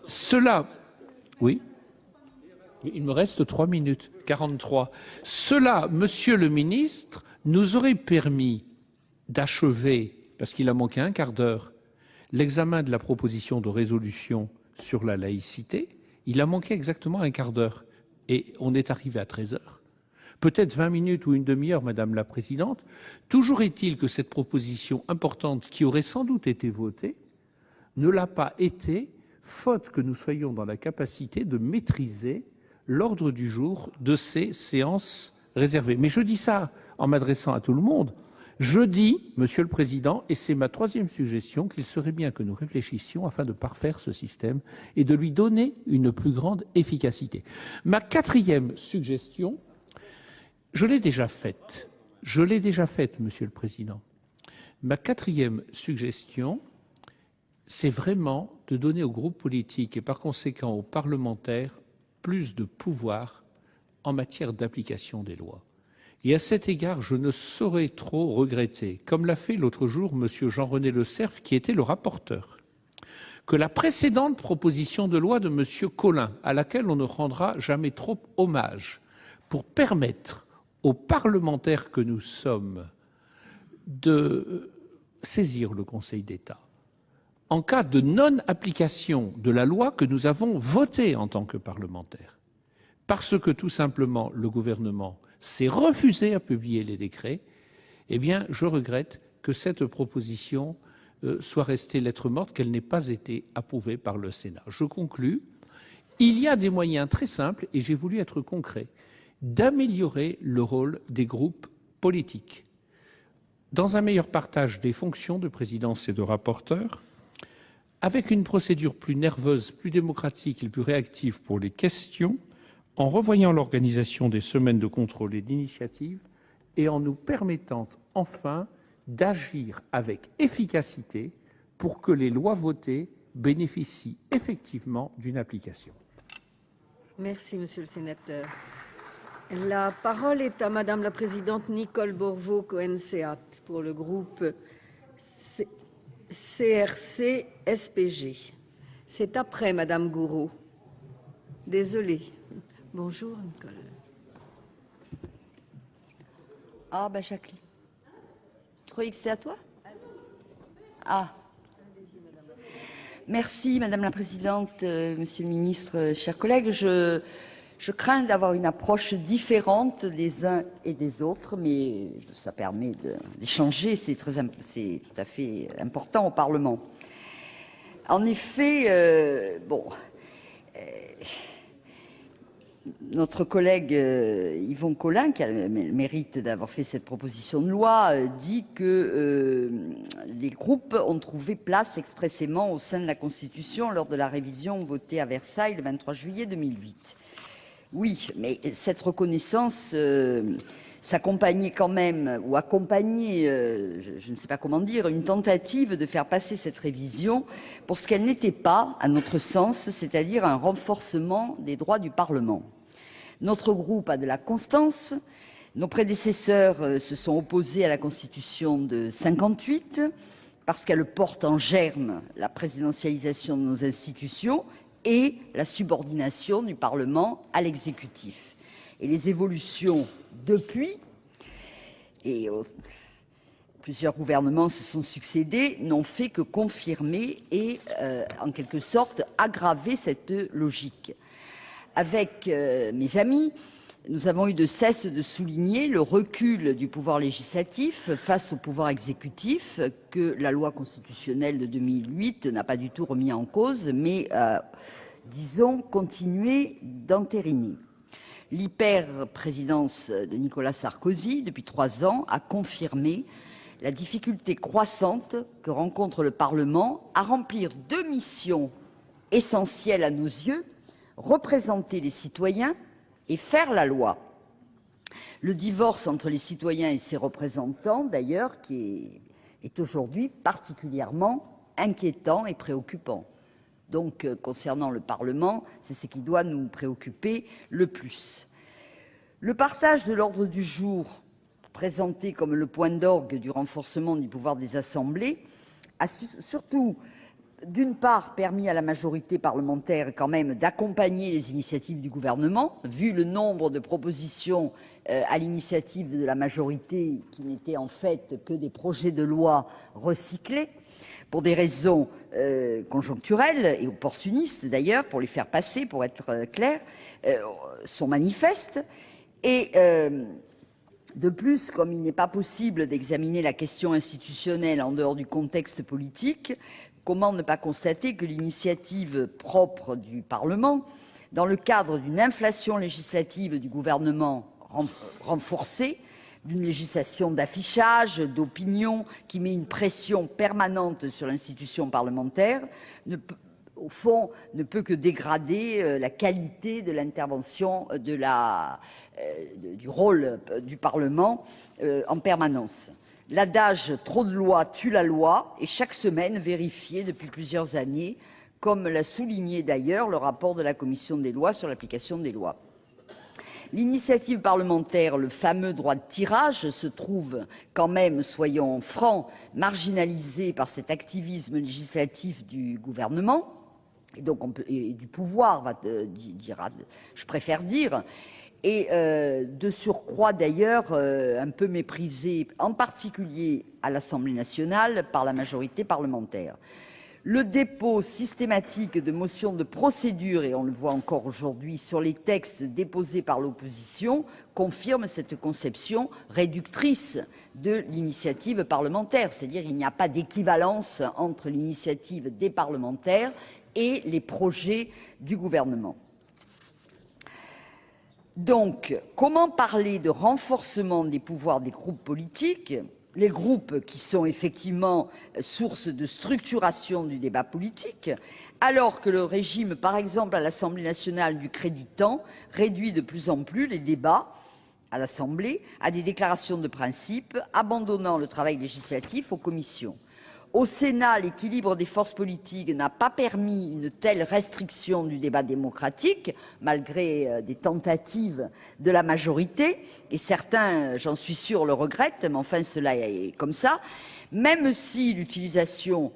cela... Oui, il me reste 3 minutes, 43. Cela, monsieur le ministre, nous aurait permis d'achever, parce qu'il a manqué un quart d'heure, l'examen de la proposition de résolution sur la laïcité. Il a manqué exactement un quart d'heure. Et on est arrivé à 13 heures. Peut-être 20 minutes ou une demi-heure, Madame la Présidente. Toujours est-il que cette proposition importante, qui aurait sans doute été votée, ne l'a pas été, faute que nous soyons dans la capacité de maîtriser l'ordre du jour de ces séances réservées. Mais je dis ça en m'adressant à tout le monde. Je dis, Monsieur le Président, et c'est ma 3e suggestion, qu'il serait bien que nous réfléchissions afin de parfaire ce système et de lui donner une plus grande efficacité. Ma 4e suggestion, je l'ai déjà faite, Monsieur le Président. Ma 4e suggestion, c'est vraiment de donner aux groupes politiques et par conséquent aux parlementaires plus de pouvoir en matière d'application des lois. Et à cet égard, je ne saurais trop regretter, comme l'a fait l'autre jour M. Jean-René Le Cerf, qui était le rapporteur, que la précédente proposition de loi de M. Colin, à laquelle on ne rendra jamais trop hommage, pour permettre aux parlementaires que nous sommes de saisir le Conseil d'État en cas de non-application de la loi que nous avons votée en tant que parlementaires, parce que tout simplement le gouvernement s'est refusé à publier les décrets, eh bien, je regrette que cette proposition soit restée lettre morte, qu'elle n'ait pas été approuvée par le Sénat. Je conclus. Il y a des moyens très simples, et j'ai voulu être concret, d'améliorer le rôle des groupes politiques dans un meilleur partage des fonctions de présidence et de rapporteur, avec une procédure plus nerveuse, plus démocratique et plus réactive pour les questions, en revoyant l'organisation des semaines de contrôle et d'initiative et en nous permettant enfin d'agir avec efficacité pour que les lois votées bénéficient effectivement d'une application. Merci, Monsieur le Sénateur. La parole est à Madame la Présidente Nicole Borvo-Cohen-Seat pour le groupe CRC-SPG. C'est après Madame Gouraud. Désolée. Bonjour, Nicole. Ah, ben Jacqueline. Je croyais que c'était à toi. Ah. Merci, Madame la Présidente, Monsieur le Ministre, chers collègues. Je crains d'avoir une approche différente des uns et des autres, mais ça permet d'échanger, c'est tout à fait important au Parlement. En effet, notre collègue Yvon Collin, qui a le mérite d'avoir fait cette proposition de loi, dit que les groupes ont trouvé place expressément au sein de la Constitution lors de la révision votée à Versailles le 23 juillet 2008. Oui, mais cette reconnaissance s'accompagnait quand même, ou accompagner, je ne sais pas comment dire, une tentative de faire passer cette révision pour ce qu'elle n'était pas, à notre sens, c'est-à-dire un renforcement des droits du Parlement. Notre groupe a de la constance. Nos prédécesseurs se sont opposés à la Constitution de 58 parce qu'elle porte en germe la présidentialisation de nos institutions et la subordination du Parlement à l'exécutif. Et les évolutions depuis, et plusieurs gouvernements se sont succédés, n'ont fait que confirmer et, en quelque sorte, aggraver cette logique. Avec mes amis, nous avons eu de cesse de souligner le recul du pouvoir législatif face au pouvoir exécutif que la loi constitutionnelle de 2008 n'a pas du tout remis en cause, mais, disons, continué d'entériner. L'hyper-présidence de Nicolas Sarkozy, depuis 3 ans, a confirmé la difficulté croissante que rencontre le Parlement à remplir 2 missions essentielles à nos yeux, représenter les citoyens et faire la loi. Le divorce entre les citoyens et ses représentants, d'ailleurs, qui est aujourd'hui particulièrement inquiétant et préoccupant. Donc, concernant le Parlement, c'est ce qui doit nous préoccuper le plus. Le partage de l'ordre du jour, présenté comme le point d'orgue du renforcement du pouvoir des assemblées, a surtout, d'une part, permis à la majorité parlementaire quand même d'accompagner les initiatives du gouvernement, vu le nombre de propositions à l'initiative de la majorité qui n'étaient en fait que des projets de loi recyclés, pour des raisons conjoncturelles et opportunistes d'ailleurs, pour les faire passer, pour être clair, sont manifestes. Et de plus, comme il n'est pas possible d'examiner la question institutionnelle en dehors du contexte politique, comment ne pas constater que l'initiative propre du Parlement, dans le cadre d'une inflation législative du gouvernement renforcée, d'une législation d'affichage, d'opinion, qui met une pression permanente sur l'institution parlementaire, au fond, ne peut que dégrader la qualité de l'intervention, du rôle du Parlement en permanence. L'adage « trop de lois tue la loi » est chaque semaine vérifié depuis plusieurs années, comme l'a souligné d'ailleurs le rapport de la Commission des lois sur l'application des lois. L'initiative parlementaire, le fameux droit de tirage, se trouve quand même, soyons francs, marginalisé par cet activisme législatif du gouvernement, et donc et du pouvoir, je préfère dire, et de surcroît d'ailleurs un peu méprisé, en particulier à l'Assemblée nationale, par la majorité parlementaire. Le dépôt systématique de motions de procédure, et on le voit encore aujourd'hui, sur les textes déposés par l'opposition, confirme cette conception réductrice de l'initiative parlementaire. C'est-à-dire qu'il n'y a pas d'équivalence entre l'initiative des parlementaires et les projets du gouvernement. Donc, comment parler de renforcement des pouvoirs des groupes politiques ? Les groupes qui sont effectivement source de structuration du débat politique, alors que le régime, par exemple à l'Assemblée nationale, du créditant réduit de plus en plus les débats à l'Assemblée à des déclarations de principe, abandonnant le travail législatif aux commissions. Au Sénat, l'équilibre des forces politiques n'a pas permis une telle restriction du débat démocratique, malgré des tentatives de la majorité, et certains, j'en suis sûr, le regrettent, mais enfin cela est comme ça, même si l'utilisation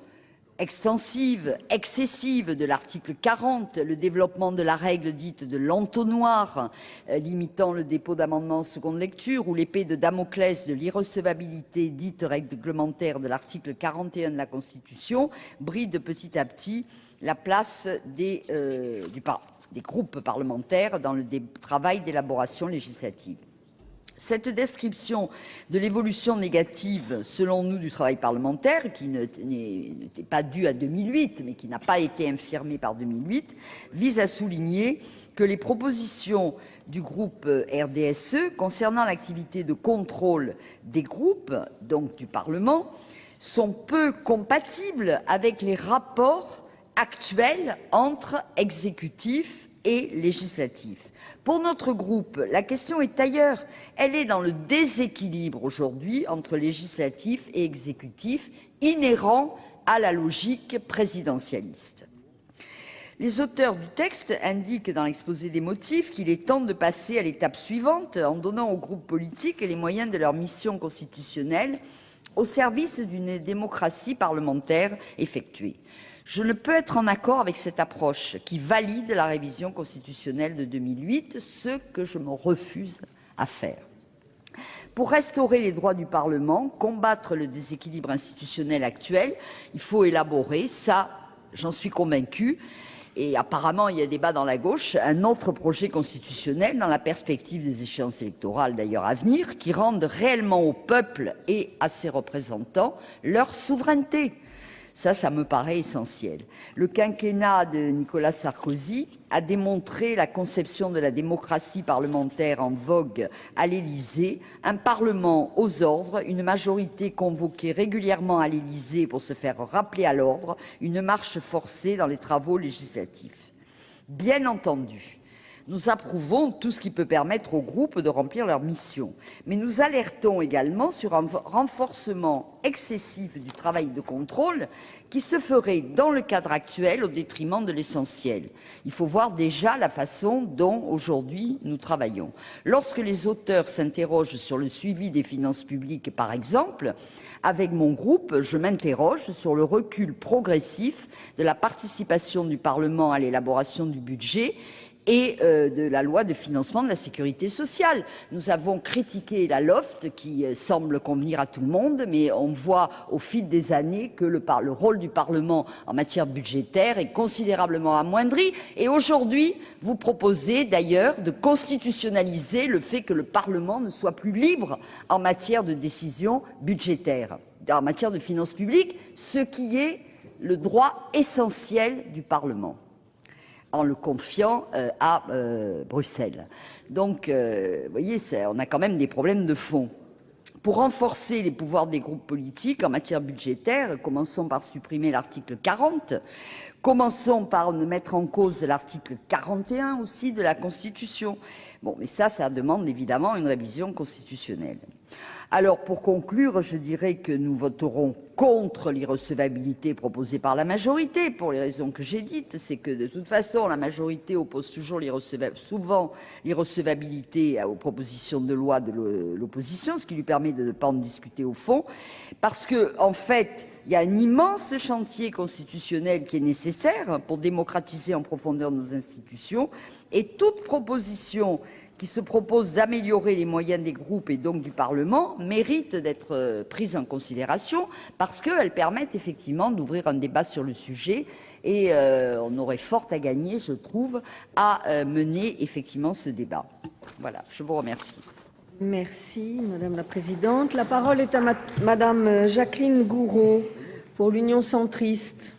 extensive, excessive de l'article 40, le développement de la règle dite de l'entonnoir, limitant le dépôt d'amendements en seconde lecture, ou l'épée de Damoclès de l'irrecevabilité dite réglementaire de l'article 41 de la Constitution, bride petit à petit la place des groupes parlementaires dans le travail d'élaboration législative. Cette description de l'évolution négative, selon nous, du travail parlementaire, qui n'était pas due à 2008, mais qui n'a pas été infirmée par 2008, vise à souligner que les propositions du groupe RDSE concernant l'activité de contrôle des groupes, donc du Parlement, sont peu compatibles avec les rapports actuels entre exécutif et législatif. Pour notre groupe, la question est ailleurs. Elle est dans le déséquilibre aujourd'hui entre législatif et exécutif, inhérent à la logique présidentialiste. Les auteurs du texte indiquent dans l'exposé des motifs qu'il est temps de passer à l'étape suivante en donnant aux groupes politiques les moyens de leur mission constitutionnelle au service d'une démocratie parlementaire effectuée. Je ne peux être en accord avec cette approche qui valide la révision constitutionnelle de 2008, ce que je me refuse à faire. Pour restaurer les droits du Parlement, combattre le déséquilibre institutionnel actuel, il faut élaborer, ça j'en suis convaincue, et apparemment il y a débat dans la gauche, un autre projet constitutionnel dans la perspective des échéances électorales d'ailleurs à venir, qui rende réellement au peuple et à ses représentants leur souveraineté. Ça me paraît essentiel. Le quinquennat de Nicolas Sarkozy a démontré la conception de la démocratie parlementaire en vogue à l'Élysée, un Parlement aux ordres, une majorité convoquée régulièrement à l'Élysée pour se faire rappeler à l'ordre, une marche forcée dans les travaux législatifs. Bien entendu, nous approuvons tout ce qui peut permettre aux groupes de remplir leur mission, mais nous alertons également sur un renforcement excessif du travail de contrôle qui se ferait dans le cadre actuel au détriment de l'essentiel. Il faut voir déjà la façon dont aujourd'hui nous travaillons. Lorsque les auteurs s'interrogent sur le suivi des finances publiques, par exemple, avec mon groupe, je m'interroge sur le recul progressif de la participation du Parlement à l'élaboration du budget et de la loi de financement de la sécurité sociale. Nous avons critiqué la LOLF qui semble convenir à tout le monde, mais on voit au fil des années que le rôle du Parlement en matière budgétaire est considérablement amoindri. Et aujourd'hui, vous proposez d'ailleurs de constitutionnaliser le fait que le Parlement ne soit plus libre en matière de décision budgétaire, en matière de finances publiques, ce qui est le droit essentiel du Parlement, en le confiant à Bruxelles. Donc, vous voyez, on a quand même des problèmes de fond. Pour renforcer les pouvoirs des groupes politiques en matière budgétaire, commençons par supprimer l'article 40, commençons par ne mettre en cause l'article 41 aussi de la Constitution. Bon, mais ça demande évidemment une révision constitutionnelle. Alors, pour conclure, je dirais que nous voterons contre l'irrecevabilité proposée par la majorité, pour les raisons que j'ai dites. C'est que, de toute façon, la majorité oppose souvent l'irrecevabilité aux propositions de loi de l'opposition, ce qui lui permet de ne pas en discuter au fond, parce que, en fait, il y a un immense chantier constitutionnel qui est nécessaire pour démocratiser en profondeur nos institutions, et toute proposition qui se propose d'améliorer les moyens des groupes et donc du Parlement mérite d'être prise en considération parce qu'elles permettent effectivement d'ouvrir un débat sur le sujet et on aurait fort à gagner, je trouve, à mener effectivement ce débat. Voilà, je vous remercie. Merci, Madame la Présidente. La parole est à Madame Jacqueline Gouraud pour l'Union centriste.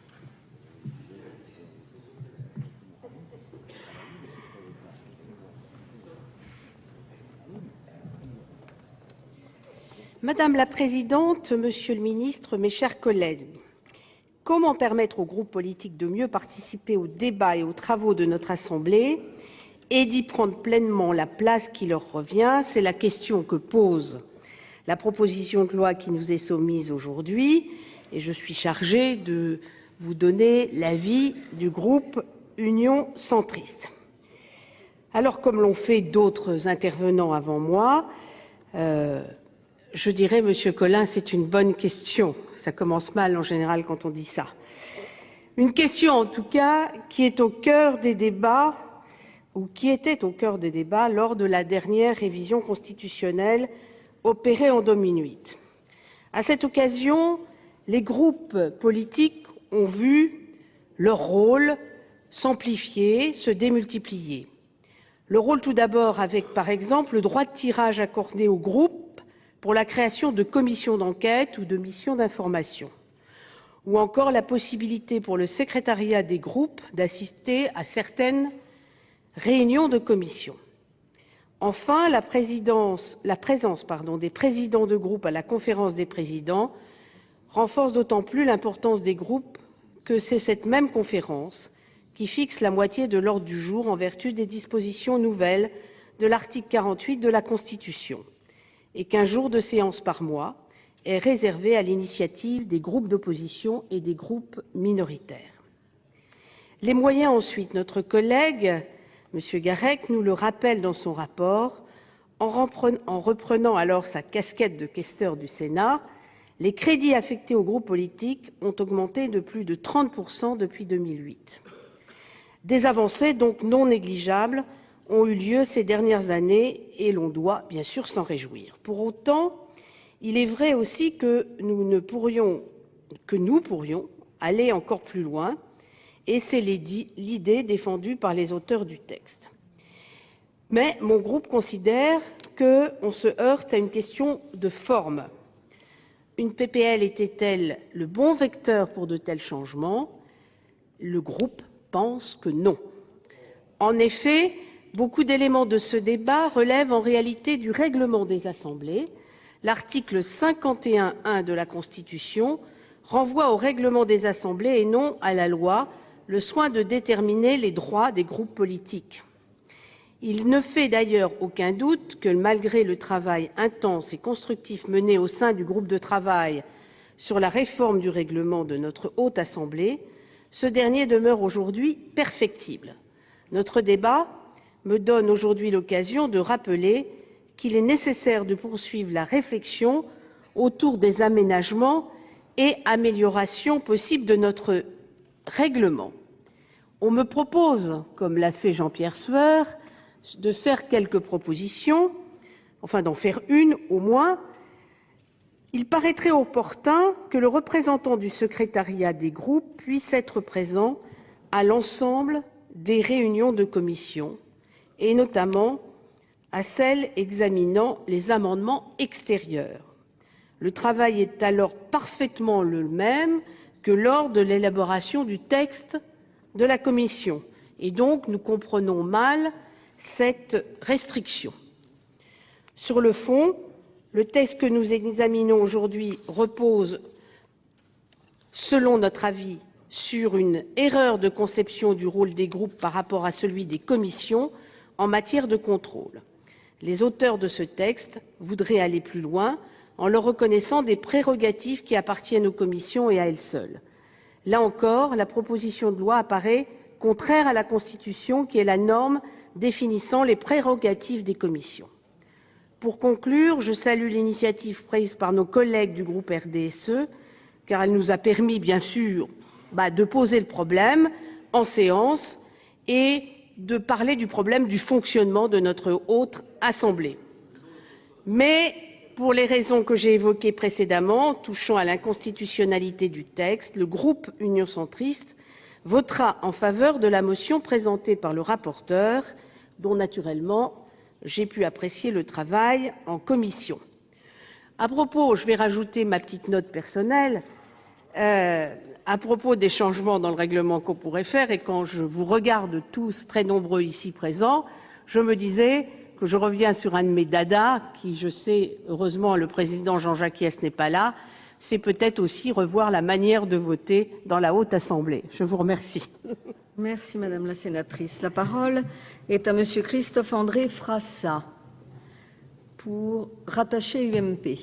Madame la Présidente, Monsieur le Ministre, mes chers collègues, comment permettre aux groupes politiques de mieux participer aux débats et aux travaux de notre Assemblée et d'y prendre pleinement la place qui leur revient? C'est la question que pose la proposition de loi qui nous est soumise aujourd'hui et je suis chargée de vous donner l'avis du groupe Union centriste. Alors, comme l'ont fait d'autres intervenants avant moi, je dirais, Monsieur Collin, c'est une bonne question. Ça commence mal en général quand on dit ça. Une question, en tout cas, qui est au cœur des débats, ou qui était au cœur des débats lors de la dernière révision constitutionnelle opérée en 2008. À cette occasion, les groupes politiques ont vu leur rôle s'amplifier, se démultiplier. Le rôle tout d'abord avec, par exemple, le droit de tirage accordé aux groupes pour la création de commissions d'enquête ou de missions d'information, ou encore la possibilité pour le secrétariat des groupes d'assister à certaines réunions de commissions. Enfin, la présence des présidents de groupe à la conférence des présidents renforce d'autant plus l'importance des groupes que c'est cette même conférence qui fixe la moitié de l'ordre du jour en vertu des dispositions nouvelles de l'article 48 de la Constitution, et qu'1 jour de séance par mois est réservé à l'initiative des groupes d'opposition et des groupes minoritaires. Les moyens ensuite, notre collègue, M. Garrec, nous le rappelle dans son rapport, en reprenant alors sa casquette de questeur du Sénat, les crédits affectés aux groupes politiques ont augmenté de plus de 30% depuis 2008. Des avancées donc non négligeables ont eu lieu ces dernières années et l'on doit bien sûr s'en réjouir. Pour autant, il est vrai aussi que nous pourrions aller encore plus loin, et c'est l'idée défendue par les auteurs du texte. Mais mon groupe considère qu'on se heurte à une question de forme. Une PPL était-elle le bon vecteur pour de tels changements? Le groupe pense que non. En effet, beaucoup d'éléments de ce débat relèvent en réalité du règlement des assemblées. L'article 51.1 de la Constitution renvoie au règlement des assemblées et non à la loi le soin de déterminer les droits des groupes politiques. Il ne fait d'ailleurs aucun doute que, malgré le travail intense et constructif mené au sein du groupe de travail sur la réforme du règlement de notre Haute Assemblée, ce dernier demeure aujourd'hui perfectible. Notre débat me donne aujourd'hui l'occasion de rappeler qu'il est nécessaire de poursuivre la réflexion autour des aménagements et améliorations possibles de notre règlement. On me propose, comme l'a fait Jean-Pierre Sueur, de faire quelques propositions, enfin d'en faire une au moins. Il paraîtrait opportun que le représentant du secrétariat des groupes puisse être présent à l'ensemble des réunions de commission, et notamment à celles examinant les amendements extérieurs. Le travail est alors parfaitement le même que lors de l'élaboration du texte de la commission, et donc nous comprenons mal cette restriction. Sur le fond, le texte que nous examinons aujourd'hui repose, selon notre avis, sur une erreur de conception du rôle des groupes par rapport à celui des commissions en matière de contrôle. Les auteurs de ce texte voudraient aller plus loin en leur reconnaissant des prérogatives qui appartiennent aux commissions et à elles seules. Là encore, la proposition de loi apparaît contraire à la Constitution, qui est la norme définissant les prérogatives des commissions. Pour conclure, je salue l'initiative prise par nos collègues du groupe RDSE, car elle nous a permis, bien sûr, de poser le problème en séance et de parler du problème du fonctionnement de notre Haute Assemblée. Mais, pour les raisons que j'ai évoquées précédemment, touchant à l'inconstitutionnalité du texte, le groupe Union centriste votera en faveur de la motion présentée par le rapporteur, dont, naturellement, j'ai pu apprécier le travail en commission. À propos, je vais rajouter ma petite note personnelle, à propos des changements dans le règlement qu'on pourrait faire, et quand je vous regarde tous très nombreux ici présents, je me disais que je reviens sur un de mes dadas, qui, je sais, heureusement, le président Jean-Jacques Hyest n'est pas là, c'est peut-être aussi revoir la manière de voter dans la Haute Assemblée. Je vous remercie. Merci, Madame la sénatrice. La parole est à Monsieur Christophe-André Frassa, pour rattacher UMP.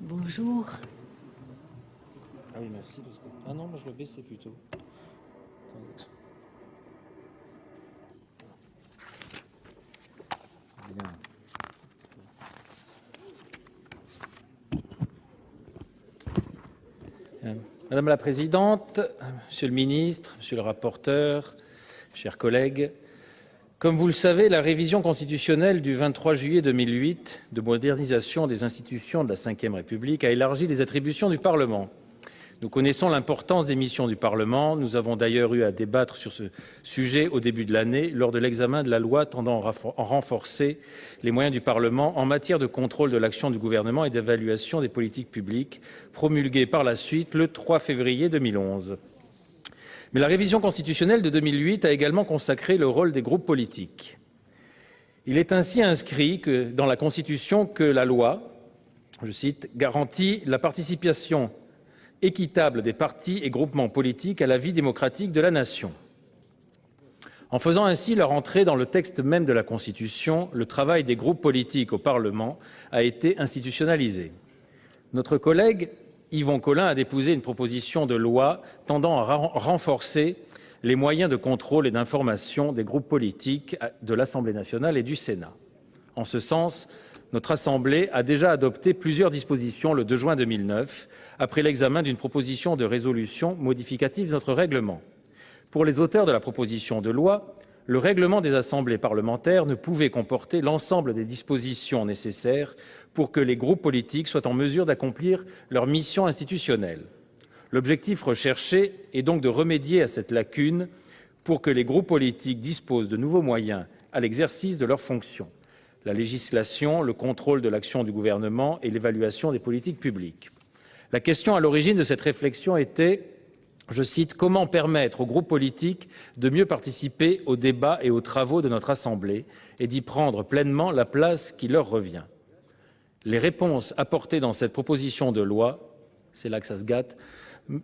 Bonjour. Ah oui, merci. Parce que... Ah non, moi je le baissais plutôt. Bien. Madame la Présidente, Monsieur le Ministre, Monsieur le rapporteur, chers collègues, comme vous le savez, la révision constitutionnelle du 23 juillet 2008 de modernisation des institutions de la Ve République a élargi les attributions du Parlement. Nous connaissons l'importance des missions du Parlement. Nous avons d'ailleurs eu à débattre sur ce sujet au début de l'année, lors de l'examen de la loi tendant à renforcer les moyens du Parlement en matière de contrôle de l'action du gouvernement et d'évaluation des politiques publiques, promulguée par la suite le 3 février 2011. Mais la révision constitutionnelle de 2008 a également consacré le rôle des groupes politiques. Il est ainsi inscrit dans la Constitution que la loi je cite, « garantit la participation équitable des partis et groupements politiques à la vie démocratique de la nation ». En faisant ainsi leur entrée dans le texte même de la Constitution, le travail des groupes politiques au Parlement a été institutionnalisé. Notre collègue Yvon Collin a déposé une proposition de loi tendant à renforcer les moyens de contrôle et d'information des groupes politiques de l'Assemblée nationale et du Sénat. En ce sens, notre Assemblée a déjà adopté plusieurs dispositions le 2 juin 2009, après l'examen d'une proposition de résolution modificative de notre règlement. Pour les auteurs de la proposition de loi, le règlement des assemblées parlementaires ne pouvait comporter l'ensemble des dispositions nécessaires pour que les groupes politiques soient en mesure d'accomplir leur mission institutionnelle. L'objectif recherché est donc de remédier à cette lacune pour que les groupes politiques disposent de nouveaux moyens à l'exercice de leurs fonctions: la législation, le contrôle de l'action du gouvernement et l'évaluation des politiques publiques. La question à l'origine de cette réflexion était, je cite, « Comment permettre aux groupes politiques de mieux participer aux débats et aux travaux de notre Assemblée et d'y prendre pleinement la place qui leur revient ?» Les réponses apportées dans cette proposition de loi, c'est là que ça se gâte,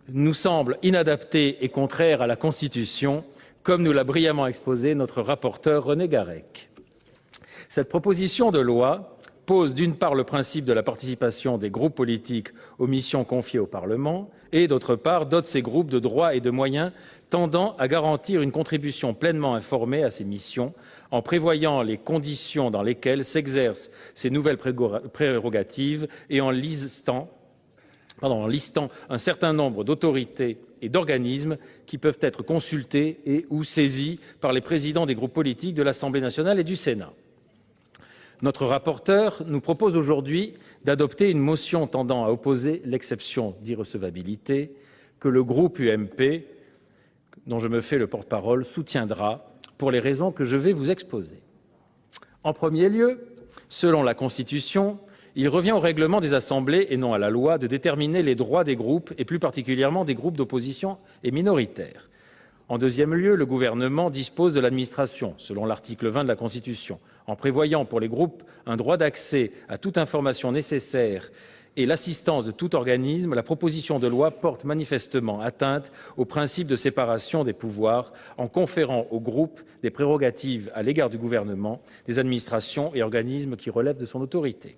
nous semblent inadaptées et contraires à la Constitution, comme nous l'a brillamment exposé notre rapporteur René Garrec. Cette proposition de loi pose d'une part le principe de la participation des groupes politiques aux missions confiées au Parlement et d'autre part dote ces groupes de droits et de moyens tendant à garantir une contribution pleinement informée à ces missions en prévoyant les conditions dans lesquelles s'exercent ces nouvelles prérogatives et en listant un certain nombre d'autorités et d'organismes qui peuvent être consultés et ou saisis par les présidents des groupes politiques de l'Assemblée nationale et du Sénat. Notre rapporteur nous propose aujourd'hui d'adopter une motion tendant à opposer l'exception d'irrecevabilité que le groupe UMP, dont je me fais le porte-parole, soutiendra pour les raisons que je vais vous exposer. En premier lieu, selon la Constitution, il revient au règlement des assemblées et non à la loi de déterminer les droits des groupes et plus particulièrement des groupes d'opposition et minoritaires. En deuxième lieu, le gouvernement dispose de l'administration, selon l'article 20 de la Constitution, en prévoyant pour les groupes un droit d'accès à toute information nécessaire et l'assistance de tout organisme. La proposition de loi porte manifestement atteinte au principe de séparation des pouvoirs en conférant aux groupes des prérogatives à l'égard du gouvernement, des administrations et organismes qui relèvent de son autorité.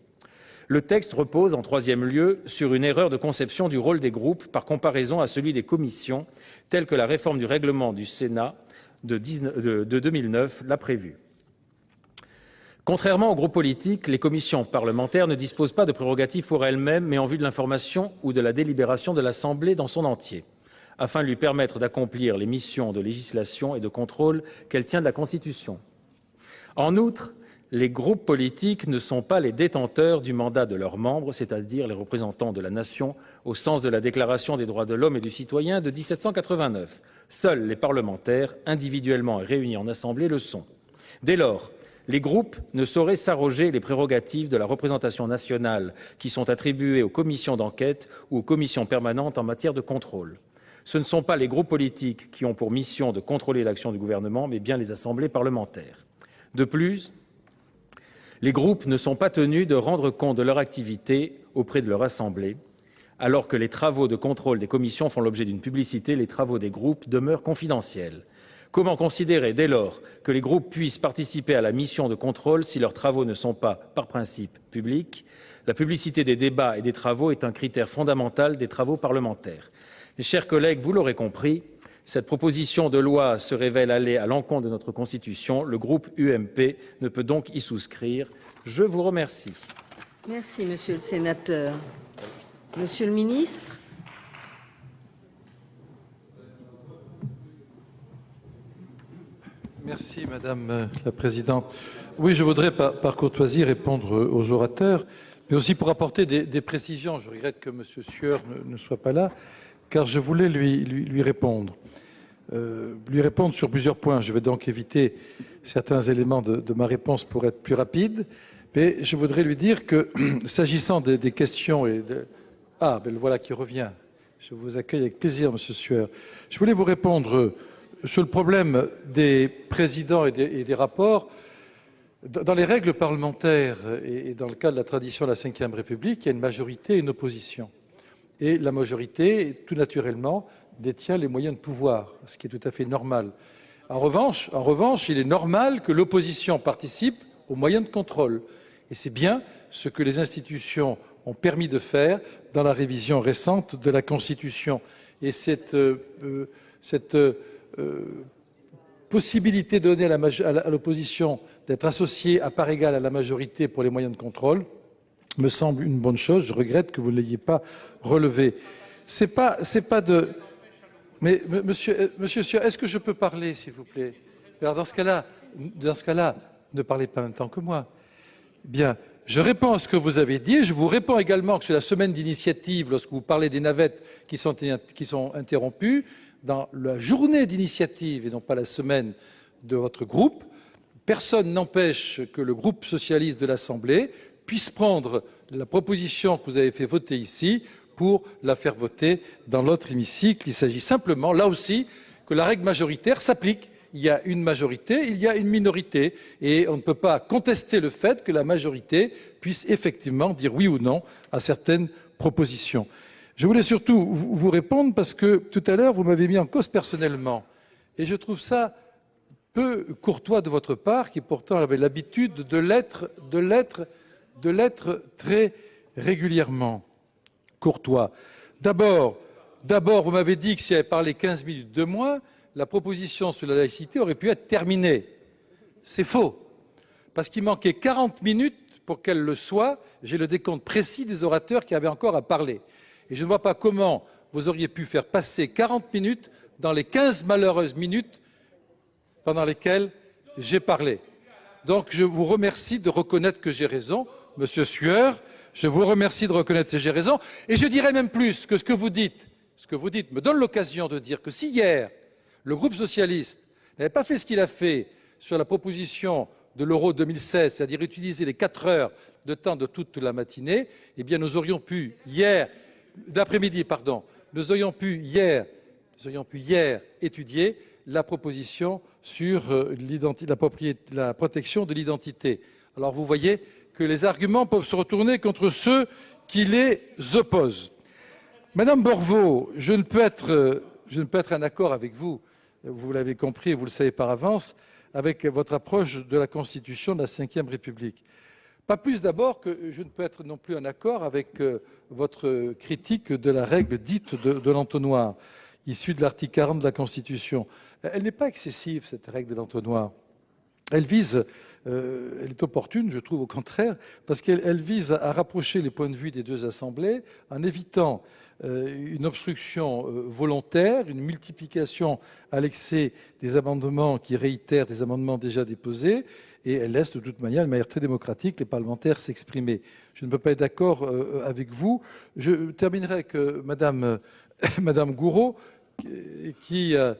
Le texte repose, en troisième lieu, sur une erreur de conception du rôle des groupes par comparaison à celui des commissions, telle que la réforme du règlement du Sénat de 2009 l'a prévu. Contrairement aux groupes politiques, les commissions parlementaires ne disposent pas de prérogatives pour elles-mêmes, mais en vue de l'information ou de la délibération de l'Assemblée dans son entier, afin de lui permettre d'accomplir les missions de législation et de contrôle qu'elle tient de la Constitution. En outre, les groupes politiques ne sont pas les détenteurs du mandat de leurs membres, c'est-à-dire les représentants de la nation au sens de la Déclaration des droits de l'homme et du citoyen de 1789. Seuls les parlementaires, individuellement réunis en assemblée, le sont. Dès lors, les groupes ne sauraient s'arroger les prérogatives de la représentation nationale qui sont attribuées aux commissions d'enquête ou aux commissions permanentes en matière de contrôle. Ce ne sont pas les groupes politiques qui ont pour mission de contrôler l'action du gouvernement, mais bien les assemblées parlementaires. De plus, les groupes ne sont pas tenus de rendre compte de leur activité auprès de leur assemblée. Alors que les travaux de contrôle des commissions font l'objet d'une publicité, les travaux des groupes demeurent confidentiels. Comment considérer dès lors que les groupes puissent participer à la mission de contrôle si leurs travaux ne sont pas, par principe, publics? La publicité des débats et des travaux est un critère fondamental des travaux parlementaires. Mes chers collègues, vous l'aurez compris, cette proposition de loi se révèle aller à l'encontre de notre Constitution. Le groupe UMP ne peut donc y souscrire. Je vous remercie. Merci, monsieur le sénateur. Monsieur le ministre. Merci, Madame la Présidente. Oui, je voudrais par courtoisie répondre aux orateurs, mais aussi pour apporter des précisions. Je regrette que M. Sueur ne soit pas là, car je voulais lui répondre. Sur plusieurs points. Je vais donc éviter certains éléments de ma réponse pour être plus rapide, mais je voudrais lui dire que, s'agissant des questions et de... Ah, ben le voilà qui revient. Je vous accueille avec plaisir, M. Sueur. Je voulais vous répondre sur le problème des présidents et des rapports. Dans les règles parlementaires et dans le cadre de la tradition de la Ve République, il y a une majorité et une opposition. Et la majorité, tout naturellement, détient les moyens de pouvoir, ce qui est tout à fait normal. En revanche, il est normal que l'opposition participe aux moyens de contrôle. Et c'est bien ce que les institutions ont permis de faire dans la révision récente de la Constitution. Et cette possibilité donnée à l'opposition d'être associée à part égale à la majorité pour les moyens de contrôle me semble une bonne chose. Je regrette que vous ne l'ayez pas relevé. C'est pas de... Mais monsieur Sueur, est-ce que je peux parler, s'il vous plaît? Alors dans ce cas-là, ne parlez pas en même temps que moi. Bien, je réponds à ce que vous avez dit. Je vous réponds également que sur la semaine d'initiative, lorsque vous parlez des navettes qui sont interrompues, dans la journée d'initiative et non pas la semaine de votre groupe, personne n'empêche que le groupe socialiste de l'Assemblée puisse prendre la proposition que vous avez fait voter ici pour la faire voter dans l'autre hémicycle. Il s'agit simplement, là aussi, que la règle majoritaire s'applique. Il y a une majorité, il y a une minorité, et on ne peut pas contester le fait que la majorité puisse effectivement dire oui ou non à certaines propositions. Je voulais surtout vous répondre parce que tout à l'heure, vous m'avez mis en cause personnellement, et je trouve ça peu courtois de votre part, qui pourtant avait l'habitude de l'être très régulièrement. Courtois. D'abord, vous m'avez dit que si j'avais parlé 15 minutes de moins, la proposition sur la laïcité aurait pu être terminée. C'est faux, parce qu'il manquait 40 minutes pour qu'elle le soit. J'ai le décompte précis des orateurs qui avaient encore à parler. Et je ne vois pas comment vous auriez pu faire passer 40 minutes dans les 15 malheureuses minutes pendant lesquelles j'ai parlé. Donc je vous remercie de reconnaître que j'ai raison, Monsieur Sueur. Je vous remercie de reconnaître que j'ai raison. Et je dirais même plus que ce que vous dites me donne l'occasion de dire que si hier, le groupe socialiste n'avait pas fait ce qu'il a fait sur la proposition de l'Euro 2016, c'est-à-dire utiliser les 4 heures de temps de toute la matinée, eh bien nous aurions pu hier, d'après-midi, pardon, nous aurions pu hier étudier la proposition sur la protection de l'identité. Alors vous voyez que les arguments peuvent se retourner contre ceux qui les opposent. Madame Borvo, je ne peux être en accord avec vous, vous l'avez compris et vous le savez par avance, avec votre approche de la Constitution de la Ve République. Pas plus d'abord que je ne peux être non plus en accord avec votre critique de la règle dite de l'entonnoir, issue de l'article 40 de la Constitution. Elle n'est pas excessive, cette règle de l'entonnoir. Elle est opportune, je trouve, au contraire, parce qu'elle vise à rapprocher les points de vue des deux assemblées en évitant une obstruction volontaire, une multiplication à l'excès des amendements qui réitèrent des amendements déjà déposés, et elle laisse de toute manière, de manière très démocratique, les parlementaires s'exprimer. Je ne peux pas être d'accord avec vous. Je terminerai avec Madame Gourault, qui a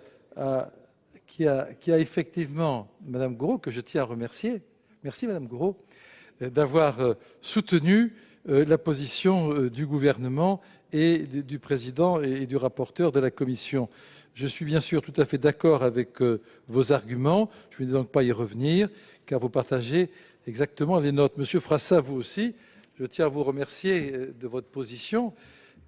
effectivement, Madame Gourault, que je tiens à remercier, merci Madame Gourault, d'avoir soutenu la position du gouvernement et du président et du rapporteur de la commission. Je suis bien sûr tout à fait d'accord avec vos arguments, je ne vais donc pas y revenir, car vous partagez exactement les nôtres. Monsieur Frassa, vous aussi, je tiens à vous remercier de votre position,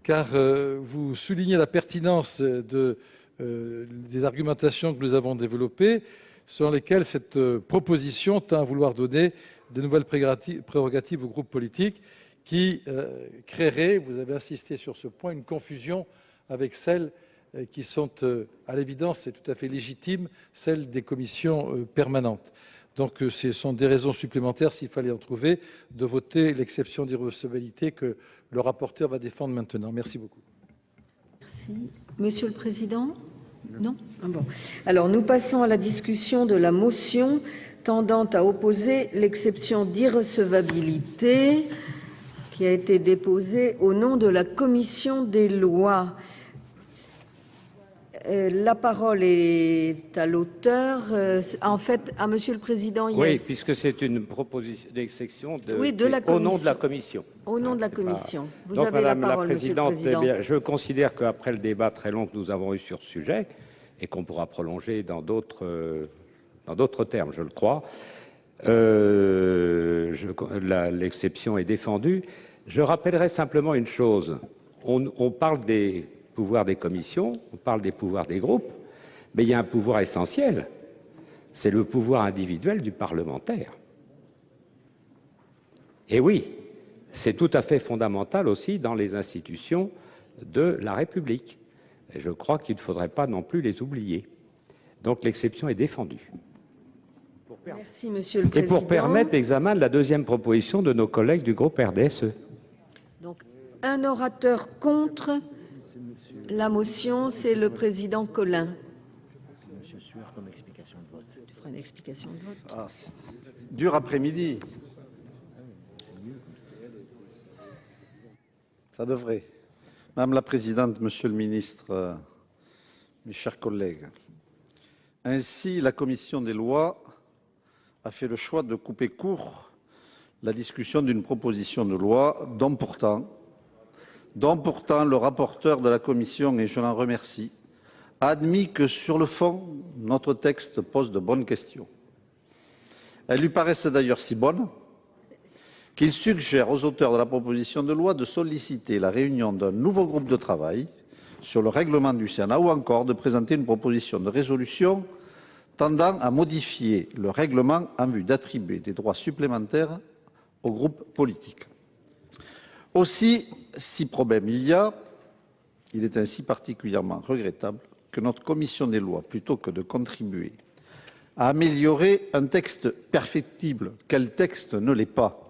car vous soulignez la pertinence des argumentations que nous avons développées, selon lesquelles cette proposition tend à vouloir donner de nouvelles prérogatives aux groupes politiques qui créerait, vous avez insisté sur ce point, une confusion avec celles qui sont, à l'évidence, c'est tout à fait légitime, celles des commissions permanentes. Donc ce sont des raisons supplémentaires, s'il fallait en trouver, de voter l'exception d'irrecevabilité que le rapporteur va défendre maintenant. Merci beaucoup. Merci. Monsieur le Président ? Non ? Ah bon. Alors nous passons à la discussion de la motion tendant à opposer l'exception d'irrecevabilité qui a été déposée au nom de la commission des lois. La parole est à l'auteur. En fait, à Monsieur le Président. Oui, puisque c'est une proposition d'exception au nom de la commission. Au nom de la commission. Vous Donc, avez Madame la parole, Monsieur le Président. Eh bien, je considère qu'après le débat très long que nous avons eu sur ce sujet, et qu'on pourra prolonger dans d'autres termes, je le crois, L'exception est défendue. Je rappellerai simplement une chose. On parle des pouvoirs des commissions, on parle des pouvoirs des groupes, mais il y a un pouvoir essentiel, c'est le pouvoir individuel du parlementaire. Et oui, c'est tout à fait fondamental aussi dans les institutions de la République. Et je crois qu'il ne faudrait pas non plus les oublier. Donc l'exception est défendue. Merci, Monsieur le Président. Et pour permettre l'examen de la deuxième proposition de nos collègues du groupe RDSE. Donc, un orateur contre la motion, c'est le président Collin. Monsieur Sueur, comme explication de vote. Tu feras une explication de vote. Ah, dur après-midi. Ça devrait. Madame la Présidente, Monsieur le Ministre, mes chers collègues, ainsi la Commission des lois a fait le choix de couper court la discussion d'une proposition de loi dont pourtant le rapporteur de la Commission, et je l'en remercie, a admis que sur le fond, notre texte pose de bonnes questions. Elles lui paraissent d'ailleurs si bonnes qu'il suggère aux auteurs de la proposition de loi de solliciter la réunion d'un nouveau groupe de travail sur le règlement du Sénat ou encore de présenter une proposition de résolution tendant à modifier le règlement en vue d'attribuer des droits supplémentaires aux groupes politiques. Aussi, si problème il y a, il est ainsi particulièrement regrettable que notre commission des lois, plutôt que de contribuer à améliorer un texte perfectible, quel texte ne l'est pas,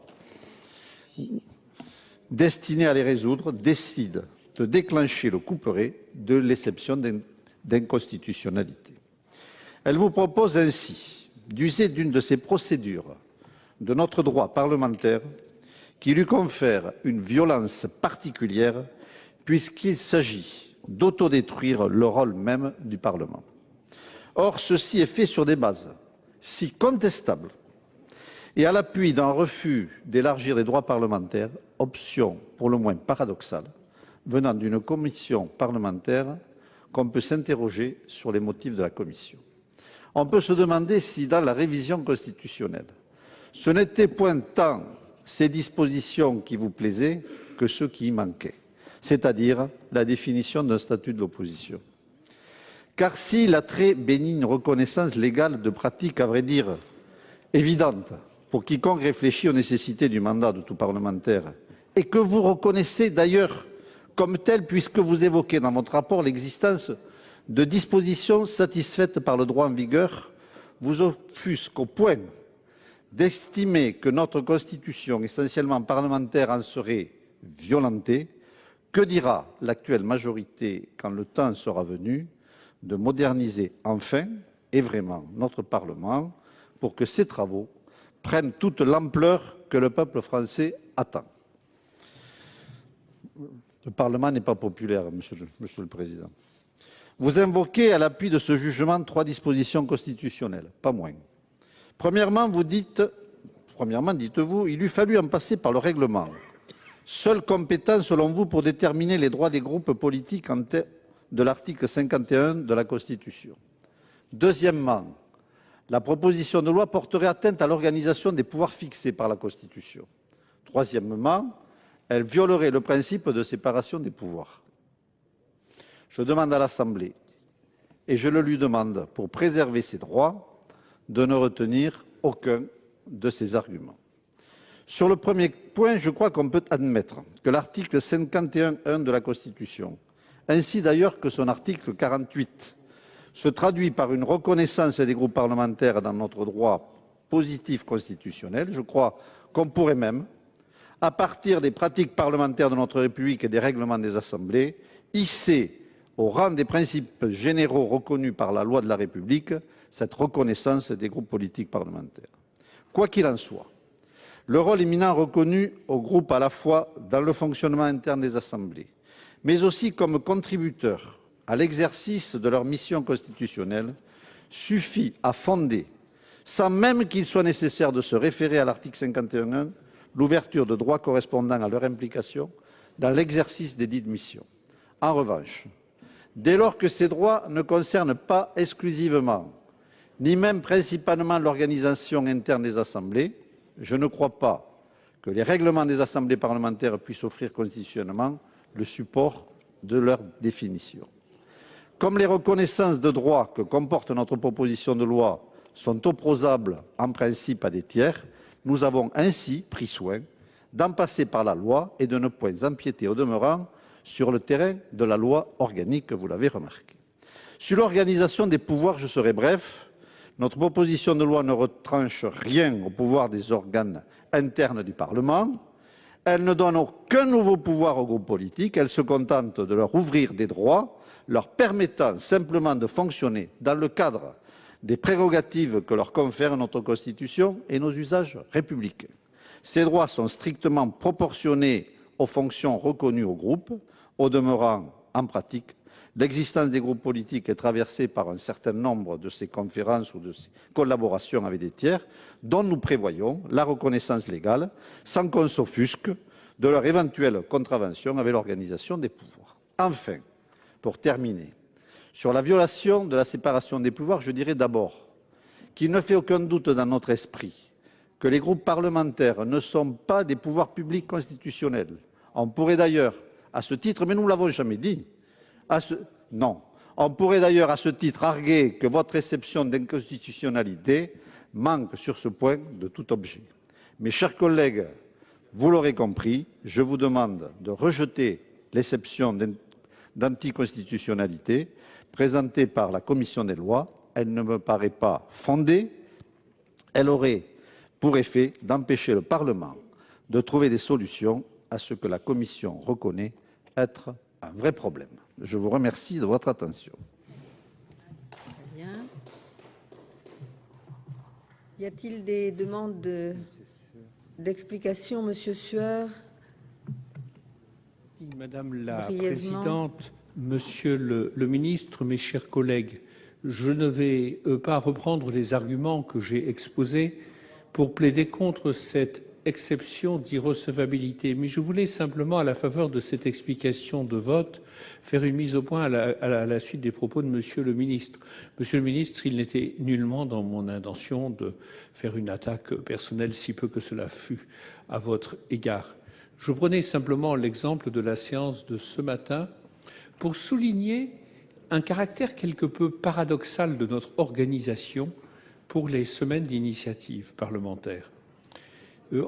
destiné à les résoudre, décide de déclencher le couperet de l'exception d'inconstitutionnalité. Elle vous propose ainsi d'user d'une de ces procédures de notre droit parlementaire qui lui confère une violence particulière puisqu'il s'agit d'autodétruire le rôle même du Parlement. Or, ceci est fait sur des bases si contestables et à l'appui d'un refus d'élargir les droits parlementaires, option pour le moins paradoxale, venant d'une commission parlementaire qu'on peut s'interroger sur les motifs de la commission. On peut se demander si, dans la révision constitutionnelle, ce n'était point tant ces dispositions qui vous plaisaient que ceux qui y manquaient, c'est-à-dire la définition d'un statut de l'opposition. Car si la très bénigne reconnaissance légale de pratiques, à vrai dire, évidentes pour quiconque réfléchit aux nécessités du mandat de tout parlementaire, et que vous reconnaissez d'ailleurs comme telle puisque vous évoquez dans votre rapport l'existence de dispositions satisfaites par le droit en vigueur, vous offusque au point d'estimer que notre Constitution, essentiellement parlementaire, en serait violentée. Que dira l'actuelle majorité quand le temps sera venu de moderniser enfin et vraiment notre Parlement pour que ses travaux prennent toute l'ampleur que le peuple français attend? Le Parlement n'est pas populaire, Monsieur le Président. Vous invoquez à l'appui de ce jugement 3 dispositions constitutionnelles, pas moins. Premièrement, dites-vous, il eût fallu en passer par le règlement, seul compétent selon vous pour déterminer les droits des groupes politiques en tête de l'article 51 de la Constitution. Deuxièmement, la proposition de loi porterait atteinte à l'organisation des pouvoirs fixés par la Constitution. Troisièmement, elle violerait le principe de séparation des pouvoirs. Je demande à l'Assemblée, et je le lui demande pour préserver ses droits, de ne retenir aucun de ces arguments. Sur le premier point, je crois qu'on peut admettre que l'article 51.1 de la Constitution, ainsi d'ailleurs que son article 48, se traduit par une reconnaissance des groupes parlementaires dans notre droit positif constitutionnel. Je crois qu'on pourrait même, à partir des pratiques parlementaires de notre République et des règlements des assemblées, hisser au rang des principes généraux reconnus par la loi de la République cette reconnaissance des groupes politiques parlementaires. Quoi qu'il en soit, le rôle éminent reconnu aux groupes à la fois dans le fonctionnement interne des assemblées, mais aussi comme contributeurs à l'exercice de leur mission constitutionnelle, suffit à fonder, sans même qu'il soit nécessaire de se référer à l'article 51.1, l'ouverture de droits correspondant à leur implication dans l'exercice des dites missions. En revanche, dès lors que ces droits ne concernent pas exclusivement ni même principalement l'organisation interne des assemblées, je ne crois pas que les règlements des assemblées parlementaires puissent offrir constitutionnellement le support de leur définition. Comme les reconnaissances de droits que comporte notre proposition de loi sont opposables en principe à des tiers, nous avons ainsi pris soin d'en passer par la loi et de ne point empiéter au demeurant sur le terrain de la loi organique, vous l'avez remarqué. Sur l'organisation des pouvoirs, je serai bref. Notre proposition de loi ne retranche rien au pouvoir des organes internes du Parlement. Elle ne donne aucun nouveau pouvoir aux groupes politiques. Elle se contente de leur ouvrir des droits, leur permettant simplement de fonctionner dans le cadre des prérogatives que leur confère notre Constitution et nos usages républicains. Ces droits sont strictement proportionnés aux fonctions reconnues aux groupes. Au demeurant, en pratique, l'existence des groupes politiques est traversée par un certain nombre de ces conférences ou de ces collaborations avec des tiers dont nous prévoyons la reconnaissance légale sans qu'on s'offusque de leur éventuelle contravention avec l'organisation des pouvoirs. Enfin, pour terminer, sur la violation de la séparation des pouvoirs, je dirais d'abord qu'il ne fait aucun doute dans notre esprit que les groupes parlementaires ne sont pas des pouvoirs publics constitutionnels. On pourrait d'ailleurs, à ce titre, mais nous ne l'avons jamais dit, non. On pourrait d'ailleurs à ce titre arguer que votre réception d'inconstitutionnalité manque sur ce point de tout objet. Mes chers collègues, vous l'aurez compris, je vous demande de rejeter l'exception d'anticonstitutionnalité présentée par la Commission des lois. Elle ne me paraît pas fondée. Elle aurait pour effet d'empêcher le Parlement de trouver des solutions à ce que la Commission reconnaît être un vrai problème. Je vous remercie de votre attention. Bien. Y a-t-il des demandes d'explication, Monsieur Sueur? Madame la Brièvement. Présidente, Monsieur le Ministre, mes chers collègues, je ne vais pas reprendre les arguments que j'ai exposés pour plaider contre cette exception d'irrecevabilité, mais je voulais simplement, à la faveur de cette explication de vote, faire une mise au point à la suite des propos de Monsieur le Ministre. Monsieur le Ministre, il n'était nullement dans mon intention de faire une attaque personnelle, si peu que cela fût, à votre égard. Je prenais simplement l'exemple de la séance de ce matin pour souligner un caractère quelque peu paradoxal de notre organisation pour les semaines d'initiative parlementaire.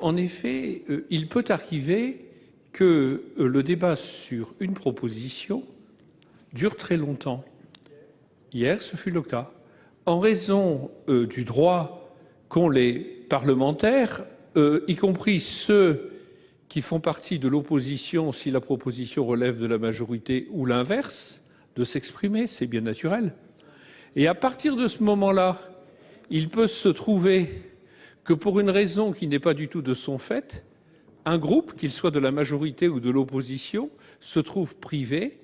En effet, il peut arriver que le débat sur une proposition dure très longtemps. Hier, ce fut le cas. En raison du droit qu'ont les parlementaires, y compris ceux qui font partie de l'opposition si la proposition relève de la majorité ou l'inverse, de s'exprimer, c'est bien naturel. Et à partir de ce moment-là, il peut se trouver que pour une raison qui n'est pas du tout de son fait, un groupe, qu'il soit de la majorité ou de l'opposition, se trouve privé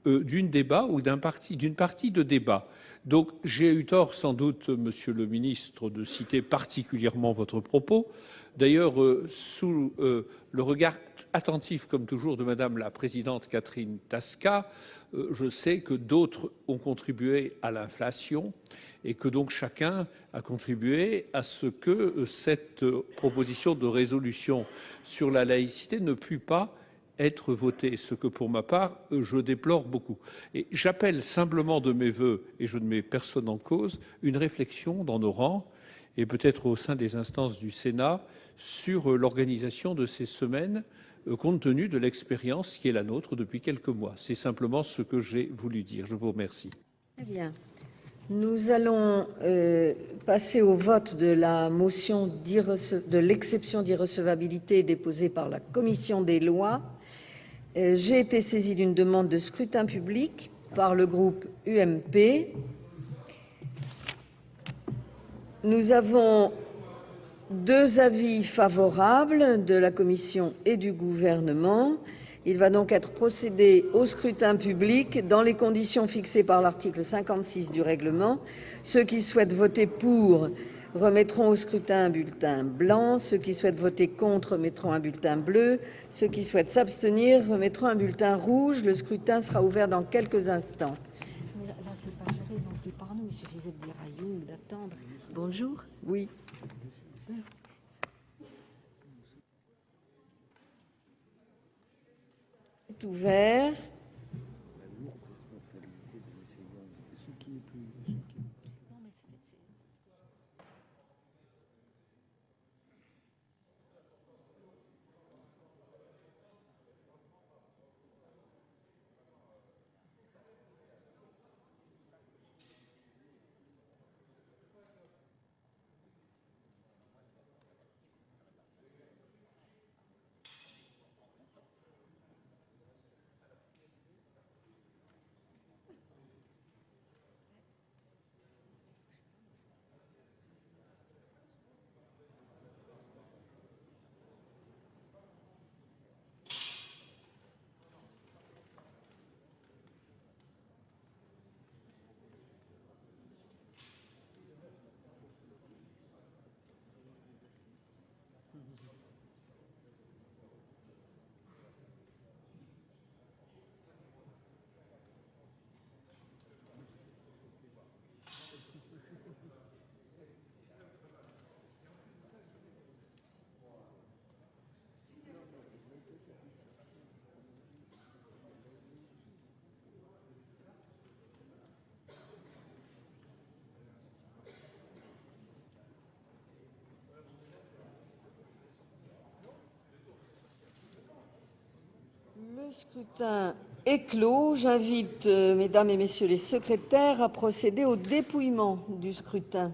d'une débat ou d'une partie de débat. Donc j'ai eu tort sans doute, Monsieur le Ministre, de citer particulièrement votre propos. D'ailleurs, sous le regard attentif, comme toujours, de Madame la Présidente Catherine Tasca, je sais que d'autres ont contribué à l'inflation et que donc chacun a contribué à ce que cette proposition de résolution sur la laïcité ne pût pas être votée, ce que pour ma part, je déplore beaucoup. Et j'appelle simplement de mes vœux, et je ne mets personne en cause, une réflexion dans nos rangs et peut-être au sein des instances du Sénat sur l'organisation de ces semaines compte tenu de l'expérience qui est la nôtre depuis quelques mois. C'est simplement ce que j'ai voulu dire. Je vous remercie. Très bien. Nous allons passer au vote de la motion de l'exception d'irrecevabilité déposée par la Commission des lois. J'ai été saisie d'une demande de scrutin public par le groupe UMP. Nous avons deux avis favorables de la Commission et du Gouvernement. Il va donc être procédé au scrutin public dans les conditions fixées par l'article 56 du règlement. Ceux qui souhaitent voter pour remettront au scrutin un bulletin blanc. Ceux qui souhaitent voter contre remettront un bulletin bleu. Ceux qui souhaitent s'abstenir remettront un bulletin rouge. Le scrutin sera ouvert dans quelques instants. Mais là, c'est pas géré non plus par nous. Il suffisait de dire aïe ou d'attendre. Bonjour. Oui. Est ouvert. Le scrutin est clos. J'invite mesdames et messieurs les secrétaires à procéder au dépouillement du scrutin.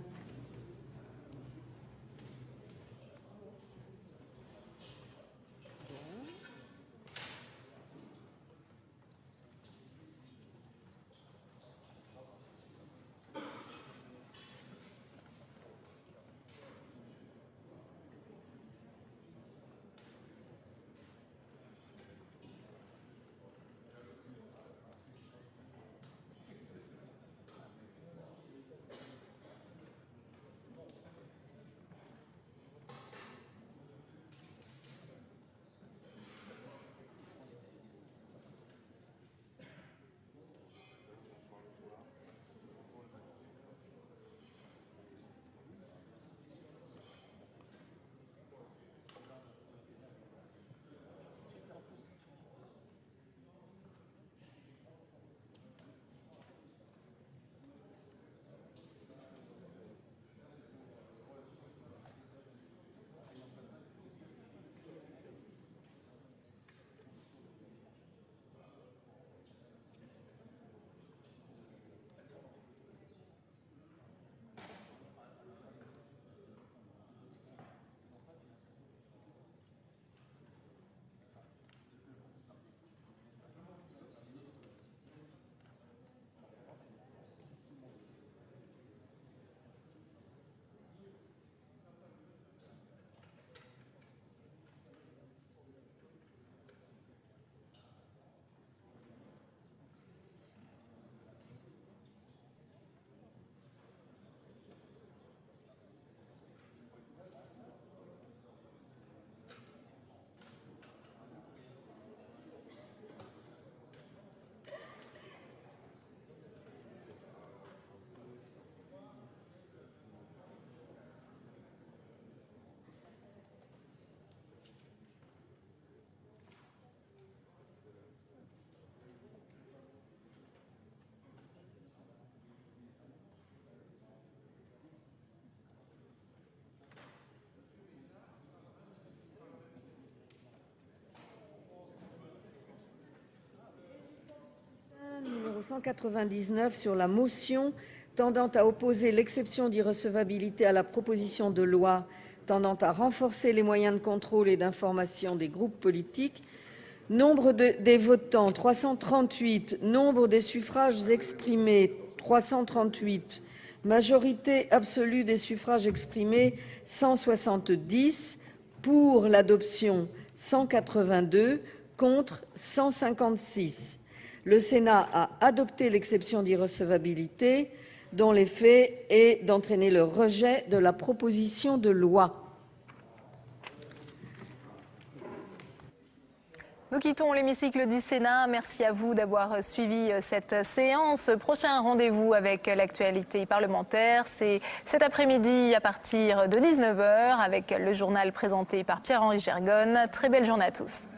Numéro 199 sur la motion tendant à opposer l'exception d'irrecevabilité à la proposition de loi tendant à renforcer les moyens de contrôle et d'information des groupes politiques. Nombre des votants 338, nombre des suffrages exprimés 338, majorité absolue des suffrages exprimés 170, pour l'adoption 182, contre 156. Le Sénat a adopté l'exception d'irrecevabilité, dont l'effet est d'entraîner le rejet de la proposition de loi. Nous quittons l'hémicycle du Sénat. Merci à vous d'avoir suivi cette séance. Prochain rendez-vous avec l'actualité parlementaire, c'est cet après-midi à partir de 19h avec le journal présenté par Pierre-Henri Gergonne. Très belle journée à tous.